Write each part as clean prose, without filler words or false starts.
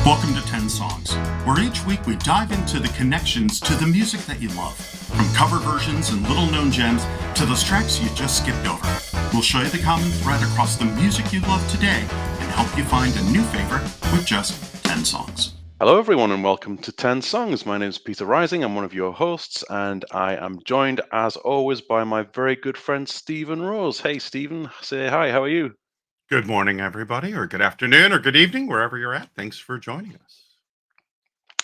Welcome to 10 Songs, where each week we dive into the connections to the music that you love, from cover versions and little-known gems to those tracks you just skipped over. We'll show you the common thread across the music you love today and help you find a new favorite with just 10 songs. Hello, everyone, and welcome to 10 Songs. My name is Peter Rising. I'm one of your hosts, and I am joined, as always, by my very good friend, Stephen Rose. Hey, Stephen, say hi. How are you? Good morning, everybody, or good afternoon, or good evening, wherever you're at. Thanks for joining us.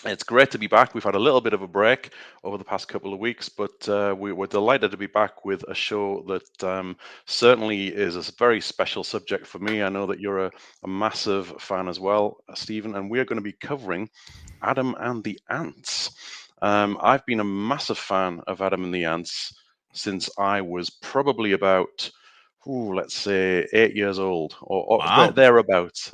It's great to be back. We've had a little bit of a break over the past couple of weeks, but we're delighted to be back with a show that certainly is a very special subject for me. I know that you're a massive fan as well, Stephen, and we're going to be covering Adam and the Ants. I've been a massive fan of Adam and the Ants since I was probably about, let's say, 8 years old, or Wow. thereabouts.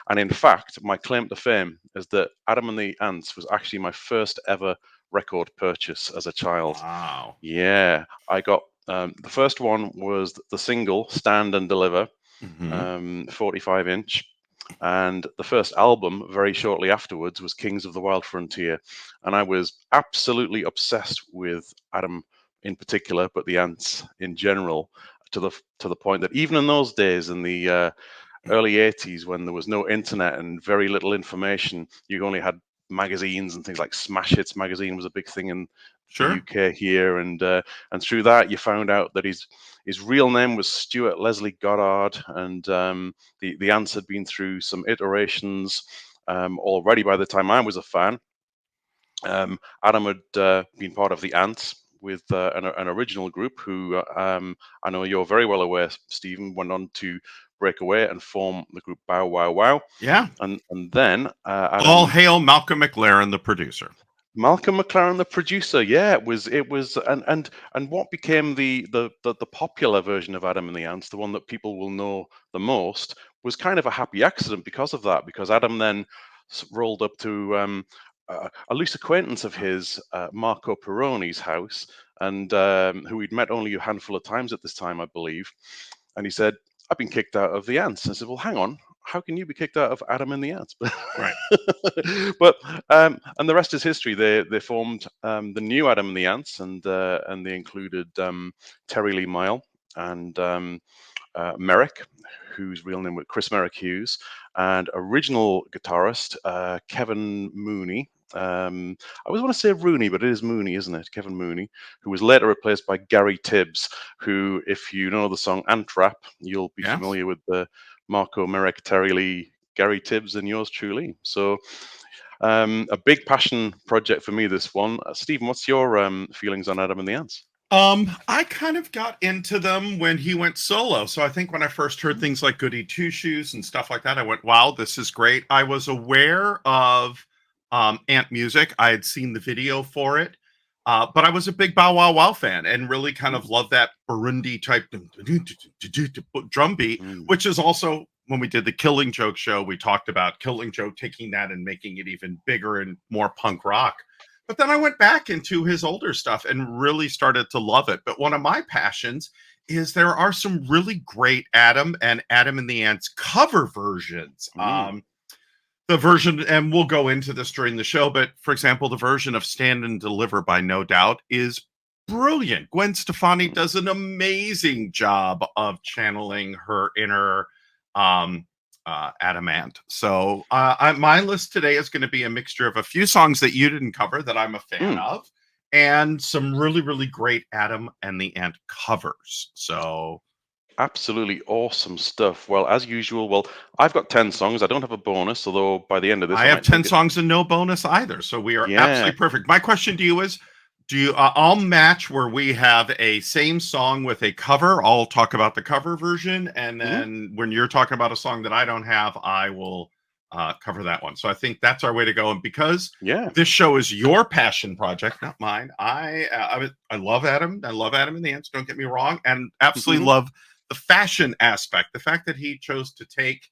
And in fact, my claim to fame is that Adam and the Ants was actually my first ever record purchase as a child. Wow. Yeah, I got the first one was the single "Stand and Deliver," 45-inch. And the first album, very shortly afterwards, was Kings of the Wild Frontier. And I was absolutely obsessed with Adam in particular, but the Ants in general, to the point that even in those days, in the early 80s, when there was no internet and very little information, you only had magazines and things like Smash Hits magazine was a big thing in the UK here, and through that you found out that his real name was Stuart Leslie Goddard, and the Ants had been through some iterations already by the time I was a fan. Adam had been part of the Ants with an original group who I know you're very well aware, Stephen, went on to break away and form the group Bow Wow Wow. Yeah. And then Adam, all hail Malcolm McLaren, the producer. Malcolm McLaren, the producer. Yeah, it was, and what became the popular version of Adam and the Ants, the one that people will know the most, was kind of a happy accident because of that. Because Adam then rolled up to a loose acquaintance of his, Marco Pirroni's house, and who he'd met only a handful of times at this time, I believe. And he said, "I've been kicked out of the Ants." I said, "Well, hang on. How can you be kicked out of Adam and the Ants?" Right. But and the rest is history. They formed the new Adam and the Ants, and they included Terry Lee Mile and Merrick, whose real name was Chris Merrick Hughes, and original guitarist Kevin Mooney. I always want to say Rooney, but it is Mooney, isn't it? Kevin Mooney, who was later replaced by Gary Tibbs, who, if you know the song Ant Rap, you'll be familiar with the Marco, Merrick, Terry Lee, Gary Tibbs, and yours truly. So a big passion project for me, this one. Stephen, what's your feelings on Adam and the Ants? I kind of got into them when he went solo. So I think when I first heard things like Goody Two Shoes and stuff like that, I went, wow, this is great. I was aware of Antmusic. I had seen the video for it. But I was a big Bow Wow Wow fan and really kind of loved that Burundi type drum beat, which is also, when we did the Killing Joke show, we talked about Killing Joke taking that and making it even bigger and more punk rock. But then I went back into his older stuff and really started to love it. But one of my passions is there are some really great Adam and the Ants cover versions. The version, and we'll go into this during the show, but for example, the version of Stand and Deliver by No Doubt is brilliant. Gwen Stefani does an amazing job of channeling her inner Adam Ant. So my list today is going to be a mixture of a few songs that you didn't cover that I'm a fan of, and some really, really great Adam and the Ant covers. So absolutely awesome stuff. Well, as usual, I've got 10 songs. I don't have a bonus, although by the end of this, I have 10 songs and no bonus either. So we are absolutely perfect. My question to you is, I'll match where we have a same song with a cover. I'll talk about the cover version. And then when you're talking about a song that I don't have, I will cover that one. So I think that's our way to go. And because this show is your passion project, not mine, I love Adam. I love Adam and the Ants, don't get me wrong. And absolutely love the fashion aspect. The fact that he chose to take,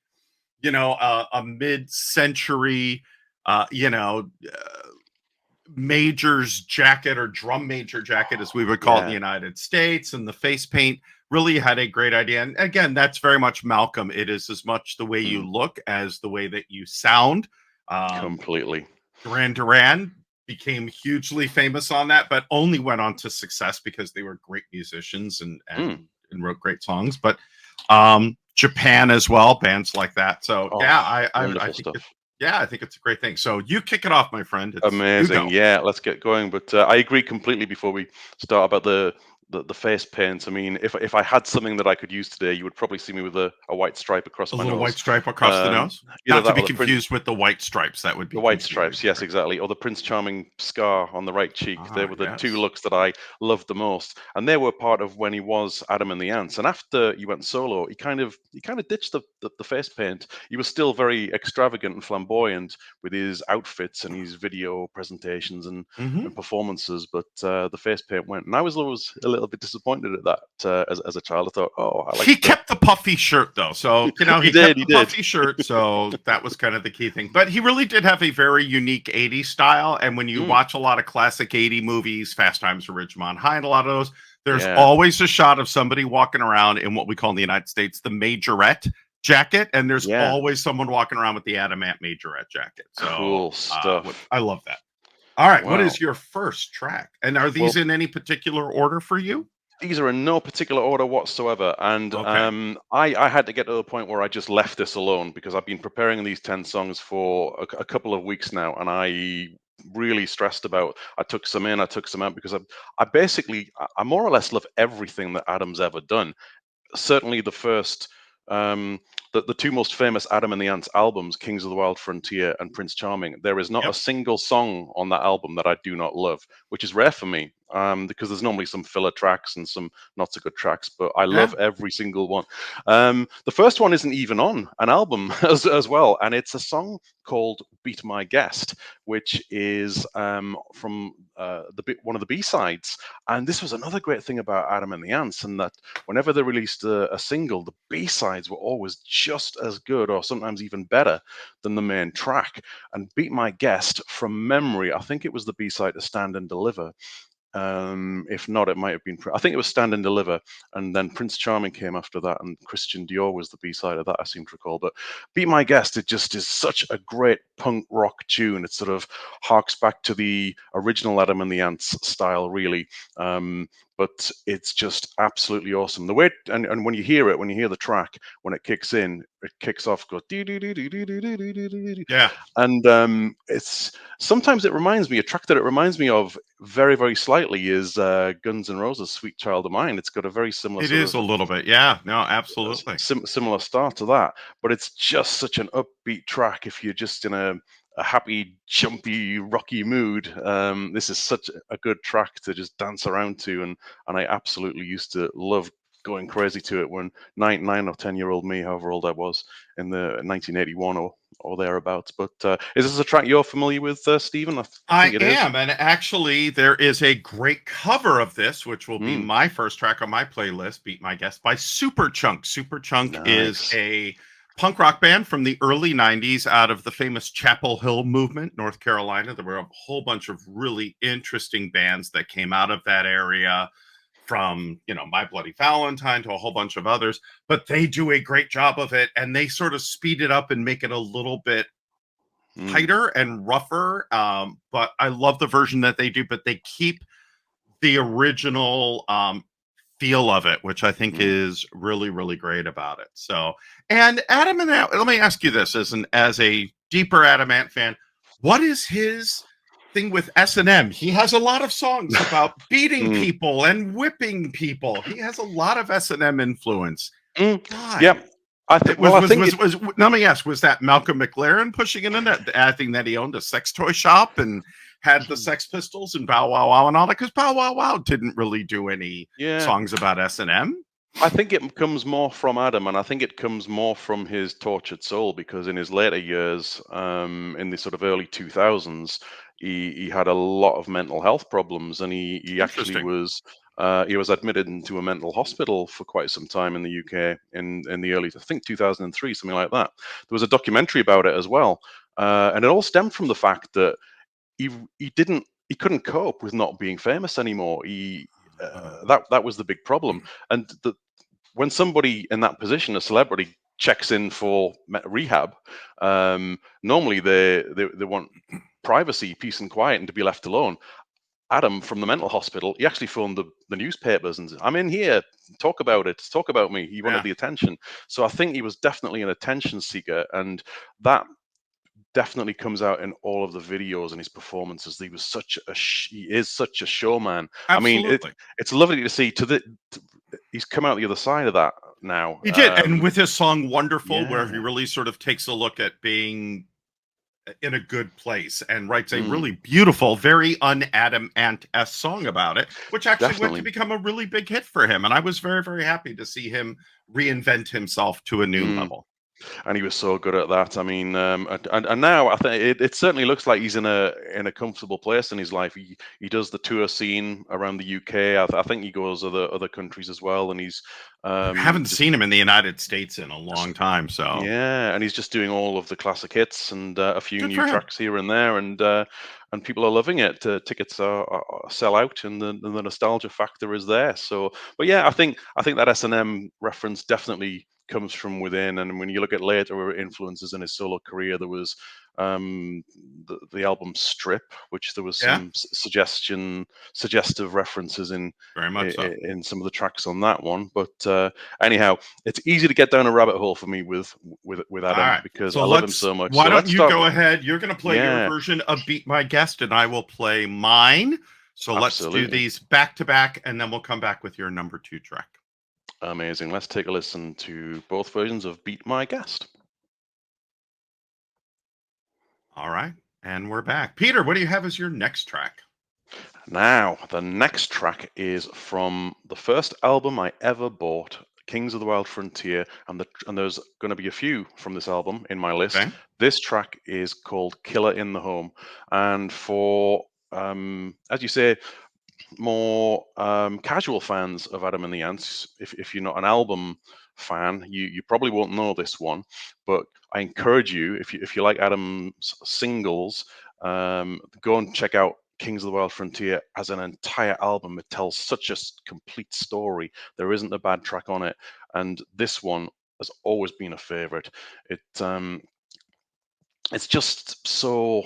a mid-century, major's jacket, or drum major jacket, as we would call it in the United States, and the face paint really had a great idea. And again, that's very much Malcolm. It is as much the way you look as the way that you sound. Completely. Duran Duran became hugely famous on that, but only went on to success because they were great musicians and Mm. wrote great songs. But Japan as well, bands like that. So yeah, Oh, I wonderful think it, stuff. yeah, I think it's a great thing. So you kick it off, my friend. It's you Amazing. go. Yeah, let's get going. But I agree completely before we start about the face paint. I mean, if I had something that I could use today, you would probably see me with a white stripe across A my little nose. white stripe across the Um, nose. Either Not to that be or the Prince. confused with the white stripes. That would be The white confusing. stripes, yes, Right. exactly. Or the Prince Charming scar on the right cheek. They Ah, were the two yes. looks that I loved the most. And they were part of when he was Adam and the Ants. And after he went solo, he kind of ditched the face paint. He was still very extravagant and flamboyant with his outfits and his video presentations and Hmm. performances, but the face paint went. And I was always a little bit disappointed at that as a child. I thought, oh, I like He the. kept the puffy shirt though, so He he did, kept he the did. puffy shirt, so that was kind of the key thing. But he really did have a very unique '80s style, and when you Mm, watch a lot of classic '80 movies, Fast Times at Ridgemont High, and a lot of those, there's yeah. always a shot of somebody walking around in what we call in the United States the majorette jacket, and there's Yeah. always someone walking around with the Adamant majorette jacket. So Cool stuff. I love that. All right, what Wow. is your first track, and are these Well, in any particular order for you? these are in no particular order whatsoever, and Okay. I had to get to the point where I just left this alone because I've been preparing these 10 songs for a couple of weeks now, and I really stressed about. I took some in, I took some out because I more or less love everything that Adam's ever done. Certainly the first um the two most famous Adam and the Ants albums, Kings of the Wild Frontier and Prince Charming, there is not a Yep. single song on that album that I do not love, which is rare for me, because there's normally some filler tracks and some not so good tracks, but I Yeah. love every single one. The first one isn't even on an album as well, and it's a song called Beat My Guest, which is from one of the B-sides. And this was another great thing about Adam and the Ants, and that whenever they released a single, the B-sides were always just as good or sometimes even better than the main track. And Beat My Guest, from memory, I think it was the B-side to Stand and Deliver. If not, it might have been. I think it was Stand and Deliver, and then Prince Charming came after that, and Christian Dior was the B side of that. I seem to recall. But Be My Guest, it just is such a great punk rock tune. It sort of harks back to the original Adam and the Ants style, really. But it's just absolutely awesome. The way and when you hear it, when you hear the track, when it kicks in, it kicks off, goes dee dee dee dee dee dee dee dee dee dee, Yeah. and it's sometimes it reminds me a track that it reminds me of very, very slightly is Guns N' Roses' "Sweet Child of Mine." It's got a very similar It sort is of a little bit. Yeah. No, absolutely. similar start to that, but it's just such an upbeat track. If you're just in a happy, jumpy, rocky mood, this is such a good track to just dance around to, and I absolutely used to love going crazy to it when 9 or 10 year old me, however old I was, in the 1981 or thereabouts. But is this a track you're familiar with, Stephen? I I think it is. am. And actually, there is a great cover of this, which will be Mm, my first track on my playlist, Beat My Guest, by Superchunk. Superchunk is nice. a punk rock band from the early 90s out of the famous Chapel Hill movement, North Carolina. There were a whole bunch of really interesting bands that came out of that area, from My Bloody Valentine to a whole bunch of others, but they do a great job of it, and they sort of speed it up and make it a little bit Mm, tighter and rougher. But I love the version that they do, but they keep the original feel of it, which I think mm, is really, really great about it. So, and Adam and let me ask you this as a deeper Adamant fan, what is his thing with S&M? He has a lot of songs about beating mm, people and whipping people. He has a lot of S&M influence. mm. Why? Yeah, I It think. Well, I think it. was let me ask, was that Malcolm McLaren pushing it in that acting that he owned a sex toy shop and had the Sex Pistols and Bow Wow Wow and all that? Because Bow Wow Wow didn't really do any Yeah, songs about S&M. I think it comes more from Adam, and I think it comes more from his tortured soul because in his later years, in the sort of early 2000s, he had a lot of mental health problems, and he actually Interesting. was admitted into a mental hospital for quite some time in the UK in the early, I think 2003, something like that. There was a documentary about it as well, and it all stemmed from the fact that he he couldn't cope with not being famous anymore. Uh, That was the big problem, and when somebody in that position, a celebrity, checks in for rehab, normally they want privacy, peace and quiet, and to be left alone. Adam from the mental hospital, he actually phoned the newspapers and said, I'm in here, talk about it, talk about me. He wanted Yeah, the attention. So I think he was definitely an attention seeker, and that definitely comes out in all of the videos and his performances. He was he is such a showman. I mean, absolutely. it's lovely to see he's come out the other side of that now. He did, and with his song "Wonderful," where he Yeah. really sort of takes a look at being in a good place and writes a Mm, really beautiful, very un-Adam Ant-esque song about it, which actually went to definitely. become a really big hit for him. And I was very, very happy to see him reinvent himself to a new Mm. level. And he was so good at that. I mean, and now I think it certainly looks like he's in a comfortable place in his life. He does the tour scene around the UK. I think he goes other countries as well, and he's I haven't just seen him in the United States in a just long time, so yeah, and he's just doing all of the classic hits and a few good new for him. tracks here and there, and people are loving it. Tickets sell out, and the nostalgia factor is there. So, but yeah, I think that S&M reference definitely comes from within. And when you look at later influences in his solo career, there was um, the album Strip, which there was Yeah, some suggestive references very much so. in some of the tracks on that one. But anyhow, it's easy to get down a rabbit hole for me with All Adam right. because So I love him so much. why So don't let's you start. go ahead? You're going to play your Yeah, version of Beat My Guest, and I will play mine. So let's do absolutely. these back to back, and then we'll come back with your number two track. Amazing. Let's take a listen to both versions of Beat My Guest. All right. And we're back. Peter, what do you have as your next track? Now, the next track is from the first album I ever bought, Kings of the Wild Frontier, and there's going to be a few from this album in my list. Okay. This track is called Killer in the Home, and for as you say, more casual fans of Adam and the Ants, if you're not an album fan, you probably won't know this one. But I encourage you, if you like Adam's singles, go and check out Kings of the Wild Frontier as an entire album. It tells such a complete story. There isn't a bad track on it, and this one has always been a favorite. It's just so.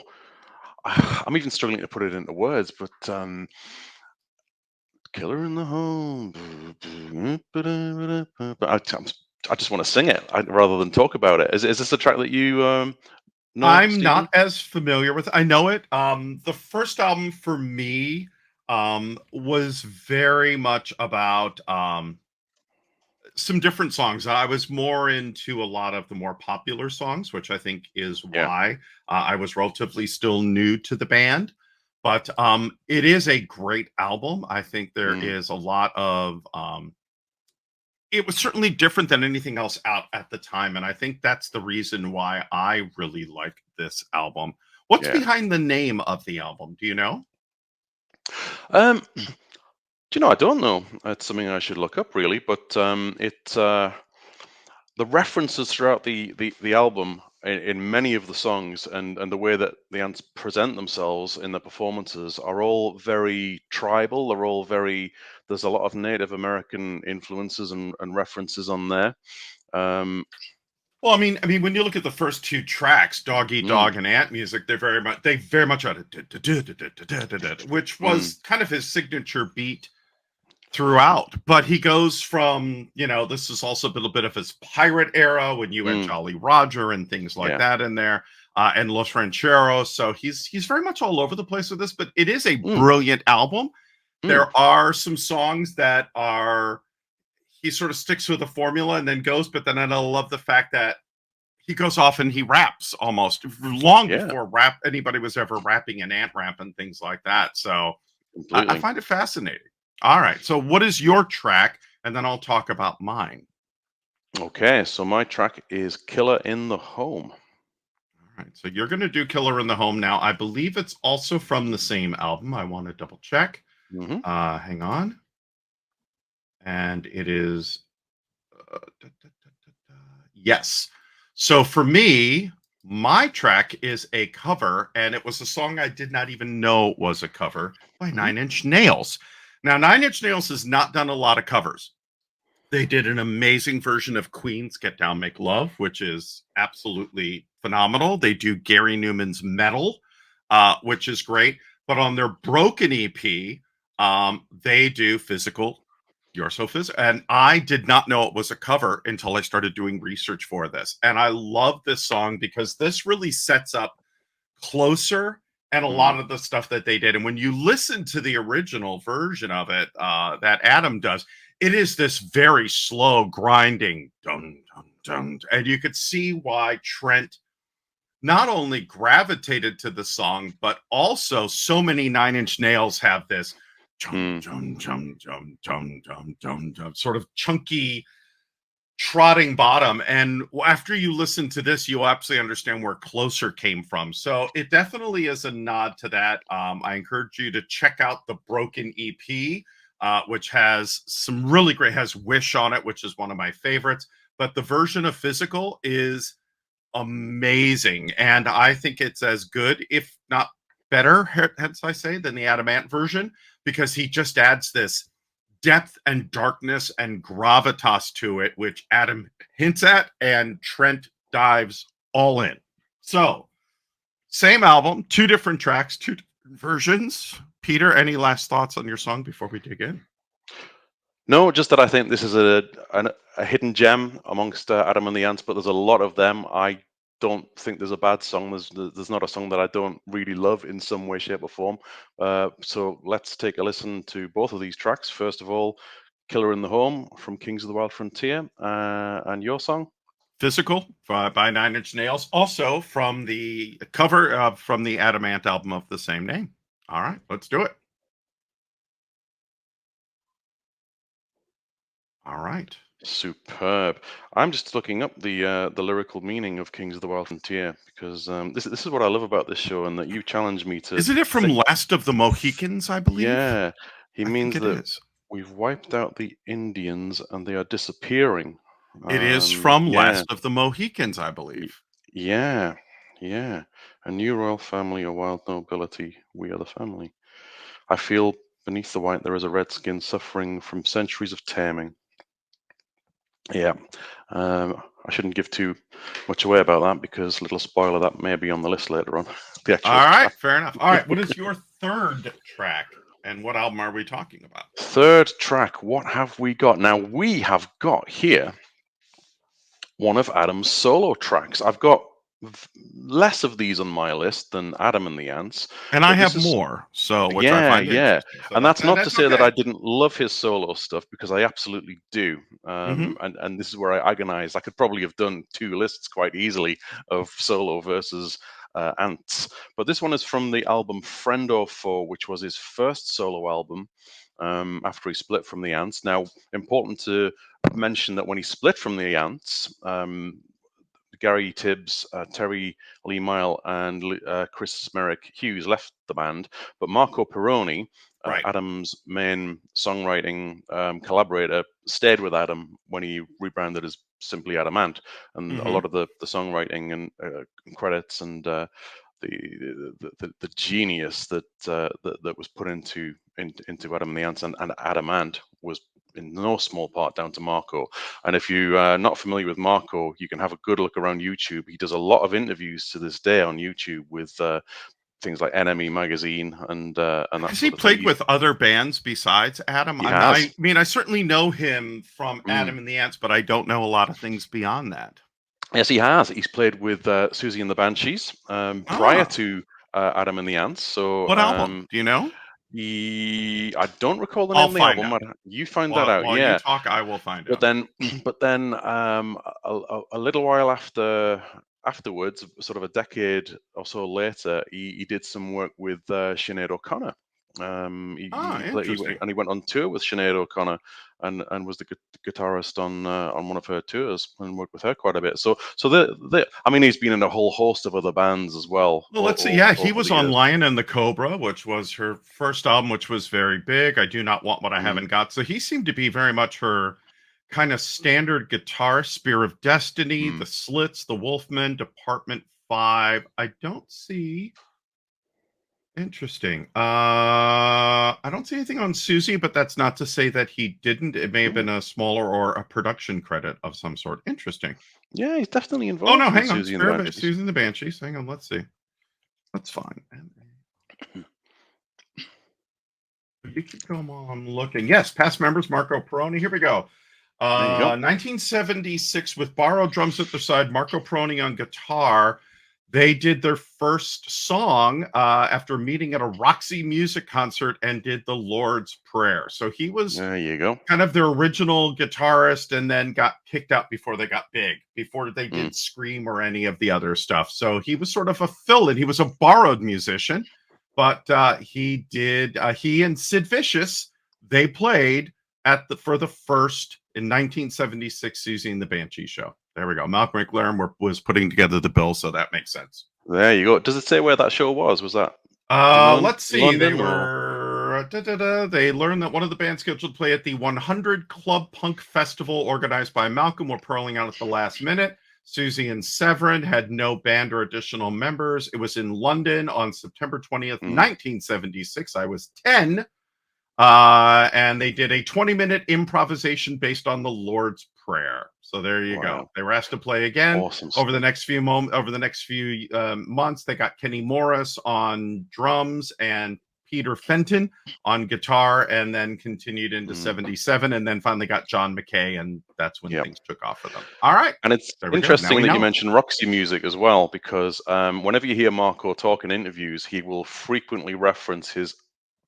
I'm even struggling to put it into words, but Killer in the Home. But I just want to sing it rather than talk about it. Is this a track that you know, I'm Stephen? not as familiar with I know it. The first album for me was very much about some different songs. I was more into a lot of the more popular songs, which I think is Yeah. why I was relatively still new to the band. But it is a great album. I think there Mm, is a lot of it was certainly different than anything else out at the time, and I think that's the reason why I really like this album. What's yeah. behind the name of the album? Do you know? Do you know? I don't know. It's something I should look up, really. But the references throughout the album in many of the songs and the way that the ants present themselves in the performances are all very tribal. They're all very. There's a lot of Native American influences and references on there. Um, Well, I mean, when you look at the first two tracks, "Dog Eat mm, Dog" and "Ant Music," they very much are, which mm, was kind of his signature beat throughout. But he goes from, this is also a little bit of his pirate era when you had mm, Jolly Roger and things like yeah. that in there, and Los Rancheros. So he's very much all over the place with this, but it is a Mm, brilliant album. mm, There are some songs that are he sort of sticks with the formula and then goes, but then I love the fact that he goes off and he raps almost long yeah, before rap anybody was ever rapping an ant rap and things like that. So I completely. find it fascinating. All right. So what is your track? And then I'll talk about mine. Okay, so my track is Killer in the Home. All right. So you're going to do Killer in the Home now. I believe it's also from the same album. I want to double check. Hmm. Hang on. And it is, yes. So for me, my track is a cover, and it was a song I did not even know was a cover by Hmm. Nine Inch Nails. Now, Nine Inch Nails has not done a lot of covers. They did an amazing version of Queen's Get Down, Make Love, which is absolutely phenomenal. They do Gary Newman's Metal, which is great. But on their Broken EP, they do Physical, You're So Physical. And I did not know it was a cover until I started doing research for this. And I love this song because this really sets up Closer and a lot Mm. of the stuff that they did. And when you listen to the original version of it that Adam does, it is this very slow grinding dun dun dun, and you could see why Trent not only gravitated to the song, but also so many Nine Inch Nails have this chum Mm. chum chum chum chum chum chum chum sort of chunky trotting bottom. And after you listen to this, you'll absolutely understand where Closer came from. So it definitely is a nod to that. I encourage you to check out the Broken EP, which has some really great, has Wish on it, which is one of my favorites. But the version of Physical is amazing. And I think it's as good, if not better, hence I say, than the Adamant version, because he just adds this depth and darkness and gravitas to it, which Adam hints at and Trent dives all in. So, same album, two different tracks, two different versions. Peter, any last thoughts on your song before we dig in? No, just that I think this is a hidden gem amongst Adam and the Ants, but there's a lot of them. I don't think there's a bad song. There's not a song that I don't really love in some way, shape, or form. So let's take a listen to both of these tracks. First of all, "Killer in the Home" from Kings of the Wild Frontier, and your song. Physical by Nine Inch Nails, also from the cover from the Adamant album of the same name. All right, let's do it. All right. Superb. I'm just looking up the lyrical meaning of Kings of the Wild Frontier because this is what I love about this show, and that you challenged me to Isn't it from think. Last of the Mohicans, I believe? Yeah, he I think means it that is. we've wiped out the Indians and they are disappearing. It is from Yeah, Last of the Mohicans, I y- believe. yeah, yeah. A new royal family, a wild nobility. We are the family. I feel beneath the white there is a red skin suffering from centuries of taming. Yeah. I shouldn't give too much away about that because little spoiler that may be on the list later on. The actual All right, track. fair enough. All right, what is your third track, and what album are we talking about? Third track. What have we got? Now we have got here one of Adam's solo tracks. I've got less of these on my list than Adam and the Ants, And I but this have is more, so which I yeah, find yeah. interesting. So And that's and not to that's say that I okay. didn't love his solo stuff because I absolutely do. Hmm. And this is where I agonize. I could probably have done two lists quite easily of solo versus Ants. But this one is from the album Friend or Foe, which was his first solo album after he split from the Ants. Now, important to mention that when he split from the Ants, Gary Tibbs, Terry Lee Mile, and Chris Merrick Hughes left the band, but Marco Pirroni, Right. Adam's main songwriting collaborator, stayed with Adam when he rebranded as simply Adamant, and a Hmm. lot of the songwriting and credits and the genius that was put into Adam and the Ants and Adamant was in no small part down to Marco. And if you are not familiar with Marco, you can have a good look around YouTube. He does a lot of interviews to this day on YouTube with things like Enemy magazine and that Has he sort of thing. played with other bands besides Adam? He I has. mean, I certainly know him from Mm. Adam and the Ants, but I don't know a lot of things beyond that. Yes, he has. He's played with Susie and the Banshees prior Ah, to Adam and the Ants. So what album? Do you know? I don't recall the name I'll of the find album. out. You find that While out, while you yeah. talk, I will find But out. then, but then, a little while afterwards, sort of a decade or so later, he did some work with Sinead O'Connor. Ah, interesting. And he went on tour with Sinead O'Connor and was the guitarist on one of her tours and worked with her quite a bit. So I mean, he's been in a whole host of other bands as well Well, let's see. Yeah, he over was the on years. Lion and the Cobra, which was her first album, which was very big. I Do Not Want What I Mm, Haven't Got. So he seemed to be very much her kind of standard guitar. Spear of Destiny, mm. The Slits, The Wolfmen, Department 5. I don't see Interesting. I don't see anything on Susie, but that's not to say that he didn't. It may have Mm. been a smaller or a production credit of some sort. Interesting. Yeah, he's definitely Oh no, involved in hang on. Susie and the Banshees. Susie and the Banshees. Hang on, let's see. That's fine. You keep going while I'm looking. Yes, past members Marco Pirroni. Here we go. There you go. 1976 with borrowed drums at their side, Marco Pirroni on guitar. They did their first song after meeting at a Roxy Music concert and did the Lord's Prayer. So he was There you go. kind of their original guitarist and then got kicked out before they got big, before they Mm. did Scream or any of the other stuff. So he was sort of a fill-in. He was a borrowed musician, but he and Sid Vicious, they played for the first in 1976 Susie and the Banshee show. There we go. Malcolm McLaren was putting together the bill, so that makes sense. There you go. Does it say where that show was? Was that in Let's see. London They learned that one of the bands scheduled to play at the 100 Club Punk Festival organized by Malcolm were purling out at the last minute. Susie and Severin had no band or additional members. It was in London on September 20th, 1976. I was 10. And they did a 20-minute improvisation based on the Lord's Prayer. So there you go. They were asked to play again. Awesome. Over the next few months. They got Kenny Morris on drums and Peter Fenton on guitar, and then continued into 77, and then finally got John McKay, and that's when things took off for them. All right. And it's interesting that you mentioned Roxy Music as well, because whenever you hear Marco talk in interviews, he will frequently reference his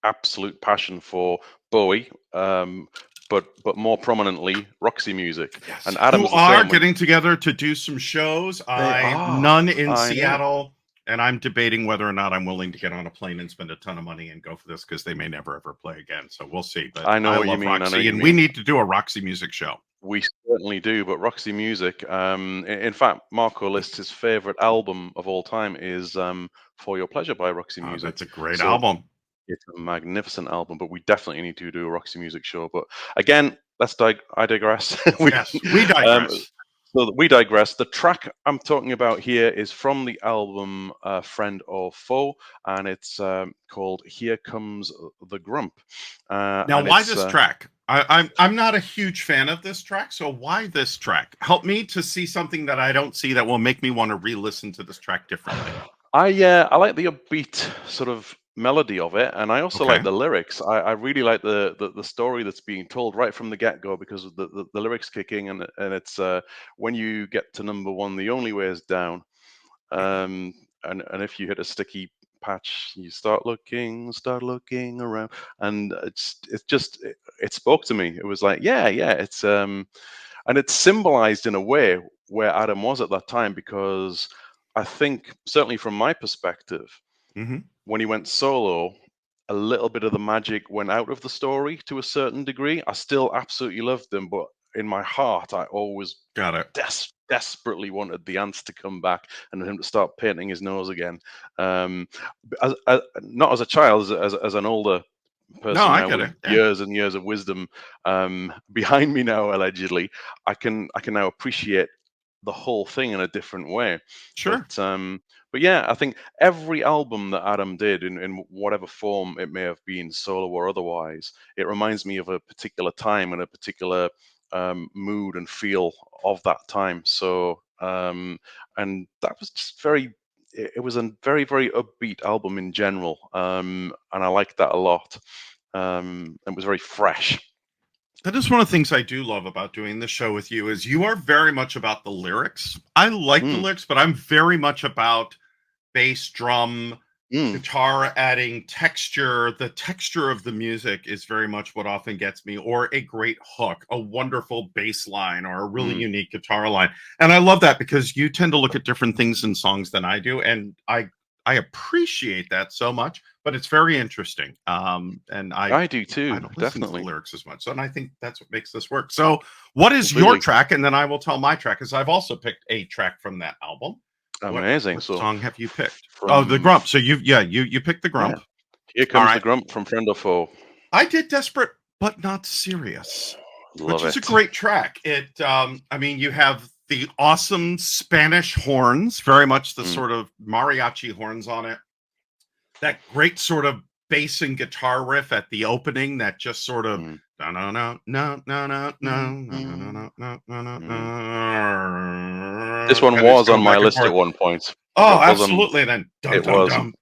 absolute passion for Bowie, but more prominently Roxy Music. Yes. And Adam getting together to do some shows. None in Seattle, and I'm debating whether or not I'm willing to get on a plane and spend a ton of money and go for this, because they may never ever play again. So we'll see. But I know what you love mean. Roxy, and we need to do a Roxy Music show. We certainly do, but Roxy Music, in fact, Marco lists his favorite album of all time is For Your Pleasure by Roxy Music. That's a great album. It's a magnificent album, but we definitely need to do a Roxy Music show. But again, I digress. We digress. So we digress. The track I'm talking about here is from the album Friend or Foe, and it's called Here Comes the Grump. Now, why this track? I'm not a huge fan of this track, so why this track? Help me to see something that I don't see that will make me want to re-listen to this track differently. I like the upbeat sort of melody of it, and I also like the lyrics. I really like the story that's being told right from the get-go, because of the lyrics kicking, and it's when you get to number one, the only way is down, and if you hit a sticky patch, you start looking around, and it spoke to me. It was like, it's and it's symbolized in a way where Adam was at that time, because I think, certainly from my perspective, when he went solo, a little bit of the magic went out of the story to a certain degree. I still absolutely loved him, but in my heart, I always desperately wanted the ants to come back and him to start painting his nose again. Not as a child, as an older person now with years and years of wisdom behind me now, allegedly, I can now appreciate the whole thing in a different way. Sure. But yeah, I think every album that Adam did, in whatever form it may have been, solo or otherwise, it reminds me of a particular time and a particular mood and feel of that time. So, and that was just it was a very, very upbeat album in general. And I liked that a lot. It was very fresh. That is one of the things I do love about doing the show with you, is you are very much about the lyrics. I like the lyrics, but I'm very much about bass, drum, guitar adding texture. The texture of the music is very much what often gets me, or a great hook, a wonderful bass line, or a really unique guitar line. And I love that, because you tend to look at different things in songs than I do. And I appreciate that so much, but it's very interesting. And I do too. I don't listen to the lyrics as much, and I think that's what makes this work. So, what is your track? And then I will tell my track, because I've also picked a track from that album. Amazing. What song have you picked? The Grump. So you picked the Grump. Yeah. Here Comes the Grump from Friend or Foe. I did Desperate but Not Serious, which is a great track. You have the awesome Spanish horns, very much the sort of mariachi horns on it. that great sort of bass and guitar riff at the opening that just sort of Mm, no no no no no no mm, no no mm, no no no mm. This no, one and it's was on going my back and list at forth. one point. Oh, It was on. absolutely. And then dum It dum was. dum,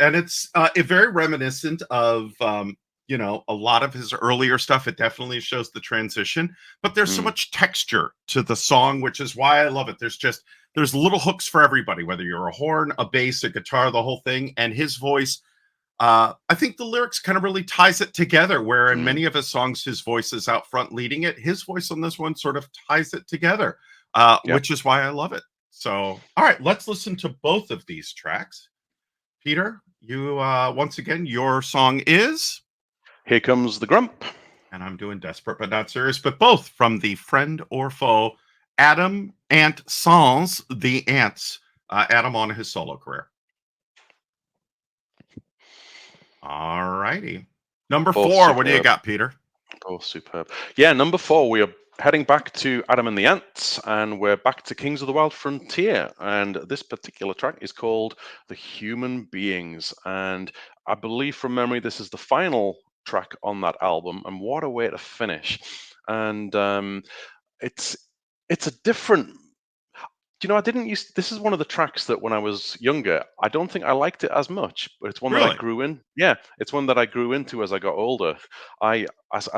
and it's very reminiscent of a lot of his earlier stuff. It definitely shows the transition, but there's so Mm, much texture to the song, which is why I love it. There's little hooks for everybody, whether you're a horn, a bass, a guitar, the whole thing, and his voice. I think the lyrics kind of really ties it together. Where in mm. many of his songs, his voice is out front leading it. His voice on this one sort of ties it together, Yep. which is why I love it. So, all right, let's listen to both of these tracks. Peter, you once again, your song is, Here comes the grump. and I'm doing Desperate but Not Serious, but both from the Friend or Foe, Adam Ant Sans, the Ants, Adam on his solo career. All righty. Number Both 4, what do you superb. got, Peter? Both superb. Yeah, number 4, we are heading back to Adam and the Ants, and we're back to Kings of the Wild Frontier. And this particular track is called The Human Beings. And I believe from memory, this is the final track on that album. And what a way to finish. And it's it's a different. I didn't use this is one of the tracks that when I was younger, I don't think I liked it as much, but it's one that I Really? grew in. Yeah, it's one that I grew into as I got older. I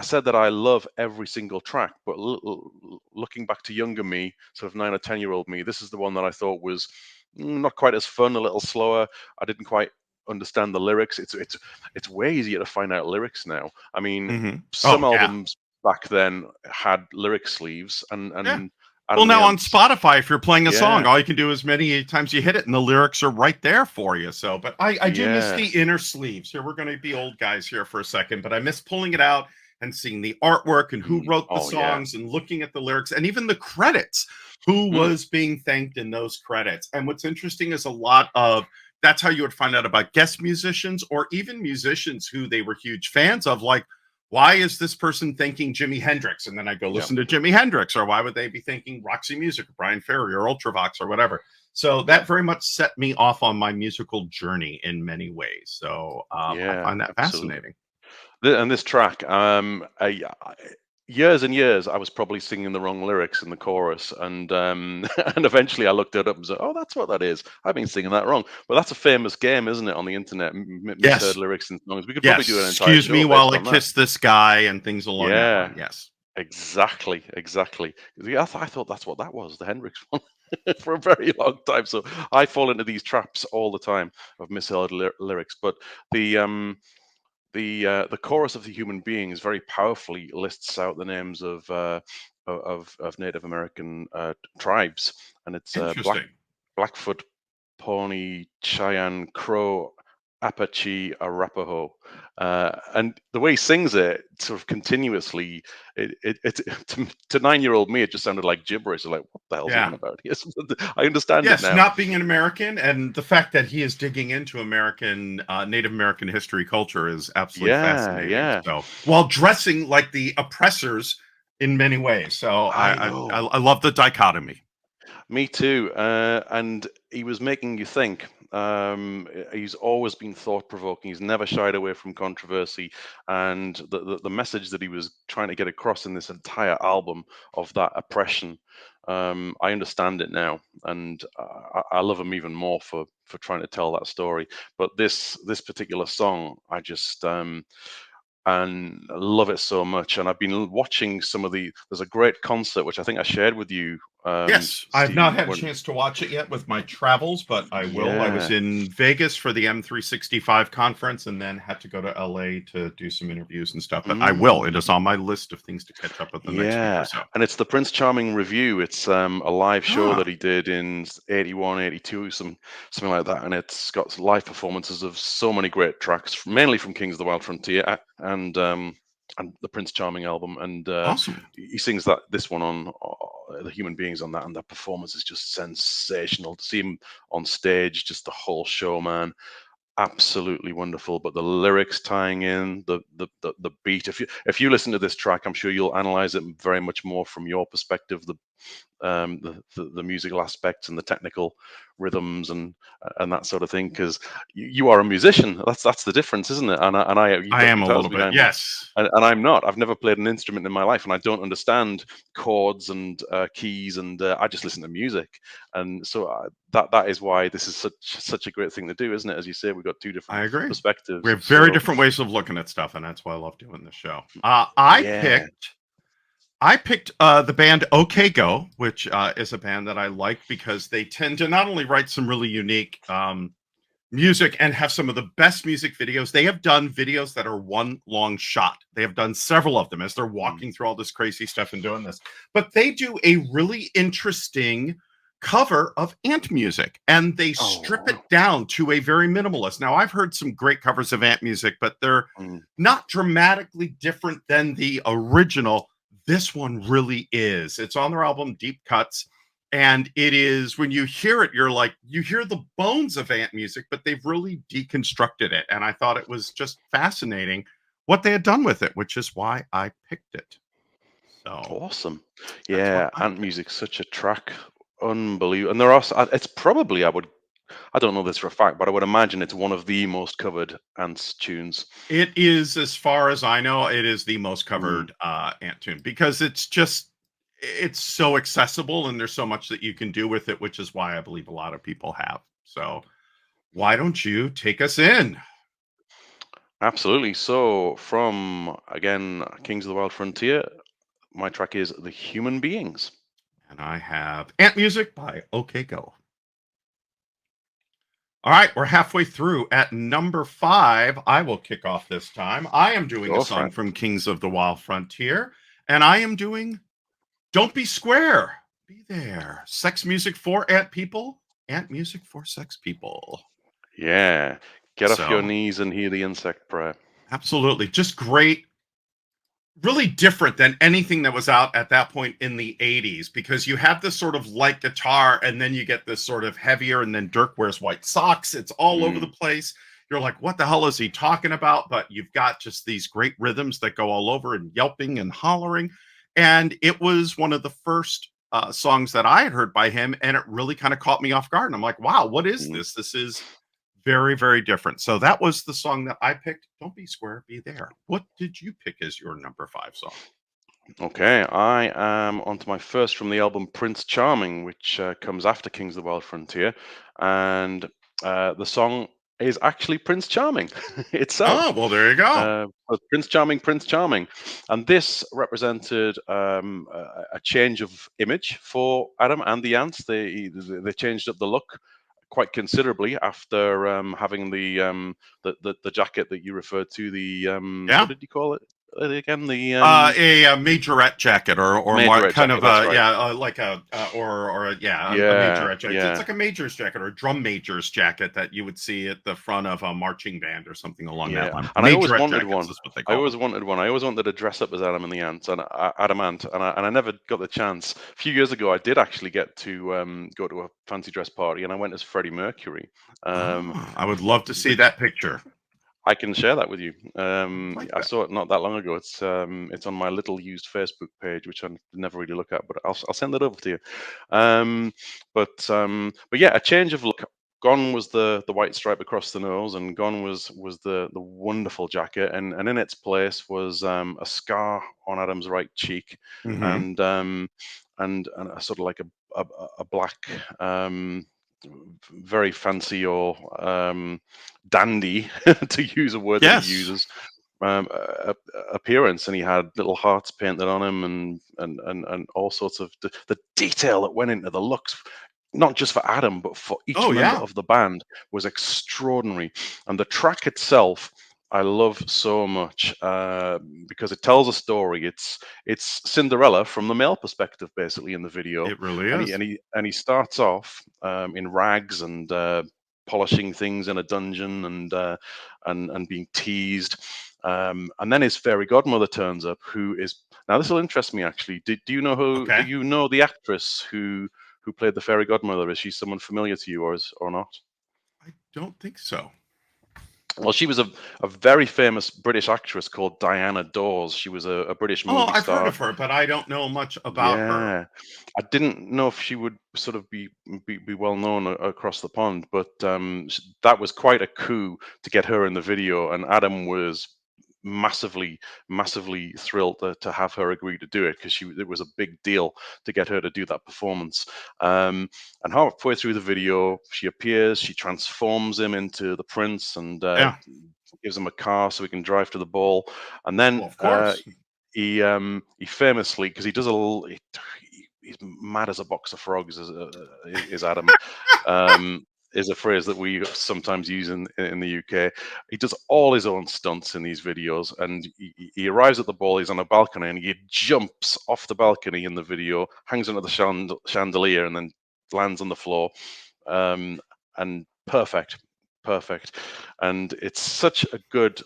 said that I love every single track, but looking back to younger me, sort of 9 or 10-year-old me, this is the one that I thought was not quite as fun, a little slower. I didn't quite understand the lyrics. It's way easier to find out lyrics now. I mean, Hmm. some Oh, yeah. albums back then had lyric sleeves, and Yeah. Adam Well, and the now on Ants. Spotify, if you're playing a song, Yeah, all you can do is many times you hit it and the lyrics are right there for you. So, but I do miss yeah. the inner sleeves. Here, we're going to be old guys here for a second, but I miss pulling it out and seeing the artwork and who wrote the Oh yeah. songs and looking at the lyrics and even the credits, who Mm, was being thanked in those credits. And what's interesting is a lot of that's how you would find out about guest musicians or even musicians who they were huge fans of, like, why is this person thanking Jimi Hendrix? And then I go yeah. listen to Jimi Hendrix, or why would they be thanking Roxy Music or Brian Ferry or Ultravox or whatever? So Yeah. that very much set me off on my musical journey in many ways. So I Yeah. find that Absolutely. fascinating. And this track, years and years, I was probably singing the wrong lyrics in the chorus, and and eventually I looked it up and said, "Oh, that's what that is. I've been singing that wrong." But that's a famous game, isn't it, on the internet? Misheard Yes. lyrics in songs. We could probably do an Yes. entire Excuse me show while based I on that. kiss this guy and things along that Yeah. line. Yes. Exactly, exactly. 'Cause, yeah, I thought that's what that was, the Hendrix one, for a very long time. So I fall into these traps all the time of misheard lyrics. But the um, the chorus of the human beings very powerfully lists out the names of Native American tribes, and it's Interesting. Blackfoot, Pawnee, Cheyenne, Crow, Apache, Arapaho. And the way he sings it sort of continuously, it to 9-year-old me, it just sounded like gibberish. Like, what the hell's he on Yeah. about? Yes, I understand it Yes, now. not being an American and the fact that he is digging into American, Native American history culture is absolutely Yeah, fascinating. yeah. So, while dressing like the oppressors in many ways, so I I know. love the dichotomy. Me too. And he was making you think. He's always been thought provoking. He's never shied away from controversy. And the message that he was trying to get across in this entire album of that oppression, I understand it now. And I love him even more for trying to tell that story. But this particular song, I just. And I love it so much. And I've been watching some of there's a great concert which I think I shared with you, Yes, I've not Stephen. had a When chance to watch it yet with my travels, but I will. I was yeah, in Vegas for the M365 conference and then had to go to LA to do some interviews and stuff, but I will. It mm, is on my list of things to catch up with the next week or yeah, so. and it's the Prince Charming review. It's a live show that Ah, he did in 81, 82, something like that, and it's got live performances of so many great tracks, mainly from Kings of the Wild Frontier and the Prince Charming album, and awesome. he sings this one on the human beings on that, and that performance is just sensational. To see him on stage, just the whole show, man, absolutely wonderful. But the lyrics tying in the beat. If you listen to this track, I'm sure you'll analyze it very much more from your perspective. the musical aspects and the technical rhythms and that sort of thing, because you are a musician. That's the difference, isn't it? And you've I got am a guitars little bit. behind me, Yes, and I'm not. I've never played an instrument in my life, and I don't understand chords and keys, and I just listen to music. And so that is why this is such a great thing to do, isn't it? As you say, we've got two different I agree. We perspectives. have very So different ways of looking at stuff, and that's why I love doing this show. I picked the band OK Go, which is a band that I like because they tend to not only write some really unique music and have some of the best music videos. They have done videos that are one long shot. They have done several of them as they're walking through all this crazy stuff and doing this. But they do a really interesting cover of Antmusic, and they strip it down to a very minimalist. Now, I've heard some great covers of Antmusic, but they're not dramatically different than the original. This one really is. It's on their album Deep Cuts. And it is, when you hear it, you're like, you hear the bones of Antmusic, but they've really deconstructed it. And I thought it was just fascinating what they had done with it, which is why I picked it. So awesome. that's what Yeah, I picked. Antmusic's such a track. Unbelievable. And there are, it's probably, I don't know this for a fact, but I would imagine it's one of the most covered Ants tunes. It is, as far as I know, it is the most covered Ant tune because it's so accessible and there's so much that you can do with it, which is why I believe a lot of people have. So why don't you take us in? Absolutely. So, from again, Kings of the Wild Frontier, my track is The Human Beings. And I have Antmusic by OK Go. All right, we're halfway through. At number 5, I will kick off this time. I am doing a Go for song it. from Kings of the Wild Frontier, and I am doing Don't Be Square. Be there. Sex music for ant people, ant music for sex people. Yeah. Get off your So, knees and hear the insect prayer. absolutely. Just great, really different than anything that was out at that point in the 80s, because you have this sort of light guitar and then you get this sort of heavier, and then Dirk wears white socks. It's all over the place. You're like, what the hell is he talking about? But you've got just these great rhythms that go all over and yelping and hollering. And it was one of the first songs that I had heard by him, and it really kind of caught me off guard. And I'm like, wow, what is this? This is very, very different. So that was the song that I picked. Don't Be Square, Be There. What did you pick as your number 5 song? Okay, I am onto my first from the album Prince Charming, which comes after Kings of the Wild Frontier. And the song is actually Prince Charming Oh, itself. well, there you go. So Prince Charming, Prince Charming. And this represented a change of image for Adam and the Ants. They changed up the look quite considerably after having the jacket that you referred to. Yeah. What did you call it again? The A majorette jacket, or more majorette kind jacket. of That's right. like a a Yeah, majorette jacket. It's yeah. like a major's jacket or a drum major's jacket that you would see at the front of a marching band or something along that Yeah, line. and I always Majorette wanted jackets one. is what they I call them. always wanted one. I always wanted to dress up as Adam and the Ant and Adam Ant, and I never got the chance. A few years ago, I did actually get to go to a fancy dress party, and I went as Freddie Mercury. Um, Oh, I would love to see which that picture. I can share that with you. Like I that. saw it not that long ago. It's on my little used Facebook page, which I never really look at, but I'll send it over to you. But yeah, a change of look. Gone was the white stripe across the nose, and gone was the wonderful jacket, and in its place was a scar on Adam's right cheek, Hmm. and and a sort of like a black very fancy or dandy, to use a word that he Yes. uses, appearance, and he had little hearts painted on him, and all sorts of the detail that went into the looks, not just for Adam but for each Oh, member yeah. of the band, was extraordinary. And the track itself I love so much, because it tells a story. It's Cinderella from the male perspective, basically, in the video, It really and is. he starts off in rags and polishing things in a dungeon, and being teased, and then his fairy godmother turns up, who is, now this will interest me actually. Do Okay. you know the actress who played the fairy godmother? Is she someone familiar to you, or not? I don't think so. Well, she was a very famous British actress called Diana Dawes. She was a British Oh, movie I've heard star. of her, but I don't know much about her. Yeah, I didn't know if she would sort of be well known across the pond, but that was quite a coup to get her in the video, and Adam was massively thrilled to have her agree to do it, because it was a big deal to get her to do that performance. And halfway through the video, she appears, she transforms him into the prince, and Yeah. gives him a car so he can drive to the ball, and then Well, of course. he famously, because he does a little, he's mad as a box of frogs, is Adam. Um, is a phrase that we sometimes use in the UK. He does all his own stunts in these videos, and he arrives at the ball. He's on a balcony, and he jumps off the balcony in the video, hangs onto the chandelier, and then lands on the floor. And perfect. And it's such a good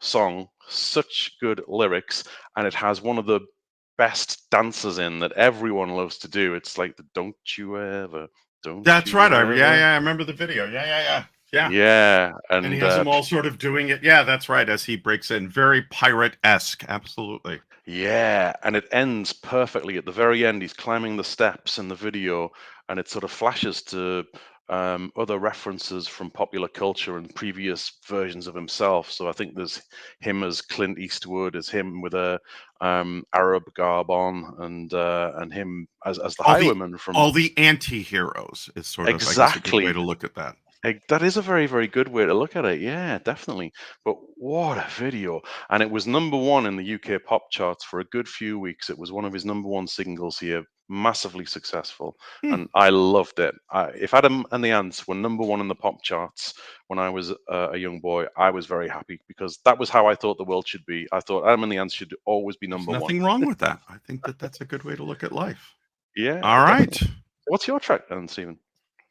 song, such good lyrics, and it has one of the best dances in that everyone loves to do. It's like the "Don't you ever, don't That's you right. ever." I remember the video. Yeah. Yeah, And he and has them all sort of doing it. Yeah, that's right. As he breaks in, very pirate-esque. Absolutely. yeah, and it ends perfectly at the very end. He's climbing the steps in the video, and it sort of flashes to other references from popular culture and previous versions of himself. So I think there's him as Clint Eastwood, as him with a Arab garb on, and him as the All the Highwayman from. all the anti-heroes is sort of, I guess, a good way Exactly. to look at that. That is a very good way to look at it. Yeah, definitely. But what a video. And it was number one in the UK pop charts for a good few weeks. It was one of his number one singles here, massively successful. Hmm. And I loved it. If Adam and the Ants were number one in the pop charts when I was a young boy, I was very happy, because that was how I thought the world should be. I thought Adam and the Ants should always be There's number one. nothing wrong with that. I think that that's a good way to look at life. Yeah, All right. definitely. What's your track then, Stephen?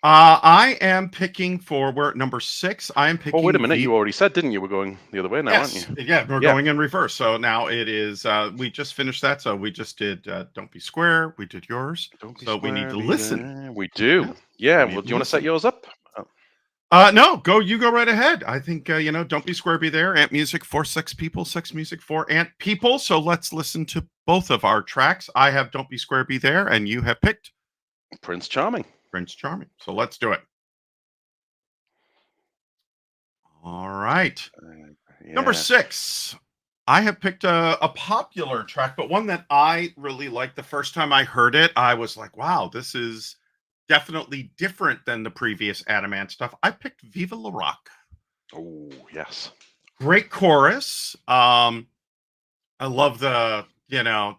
I am picking for we're at number 6. I am Oh, wait a picking minute. You already said, didn't you? We're going the other way now, aren't you? Yes. Yeah, we're Yeah. going in reverse. So now it is we just finished that. So we just did Don't Be Square, we did yours. Don't be So we need square, to be listen. there. We do. Yeah. Yeah. We Well, need do to you want to set listen. yours up? No, you go right ahead. I think Don't Be Square, Be There, Ant Music for Sex People, Sex Music for Ant People. So let's listen to both of our tracks. I have Don't Be Square, Be There, and you have picked Prince Charming. Prince Charming. So let's do it. All right. Number Yeah. 6. I have picked a popular track, but one that I really liked. The first time I heard it, I was like, wow, this is definitely different than the previous Adamant stuff. I picked Viva La Rock. Oh, yes. Great chorus. I love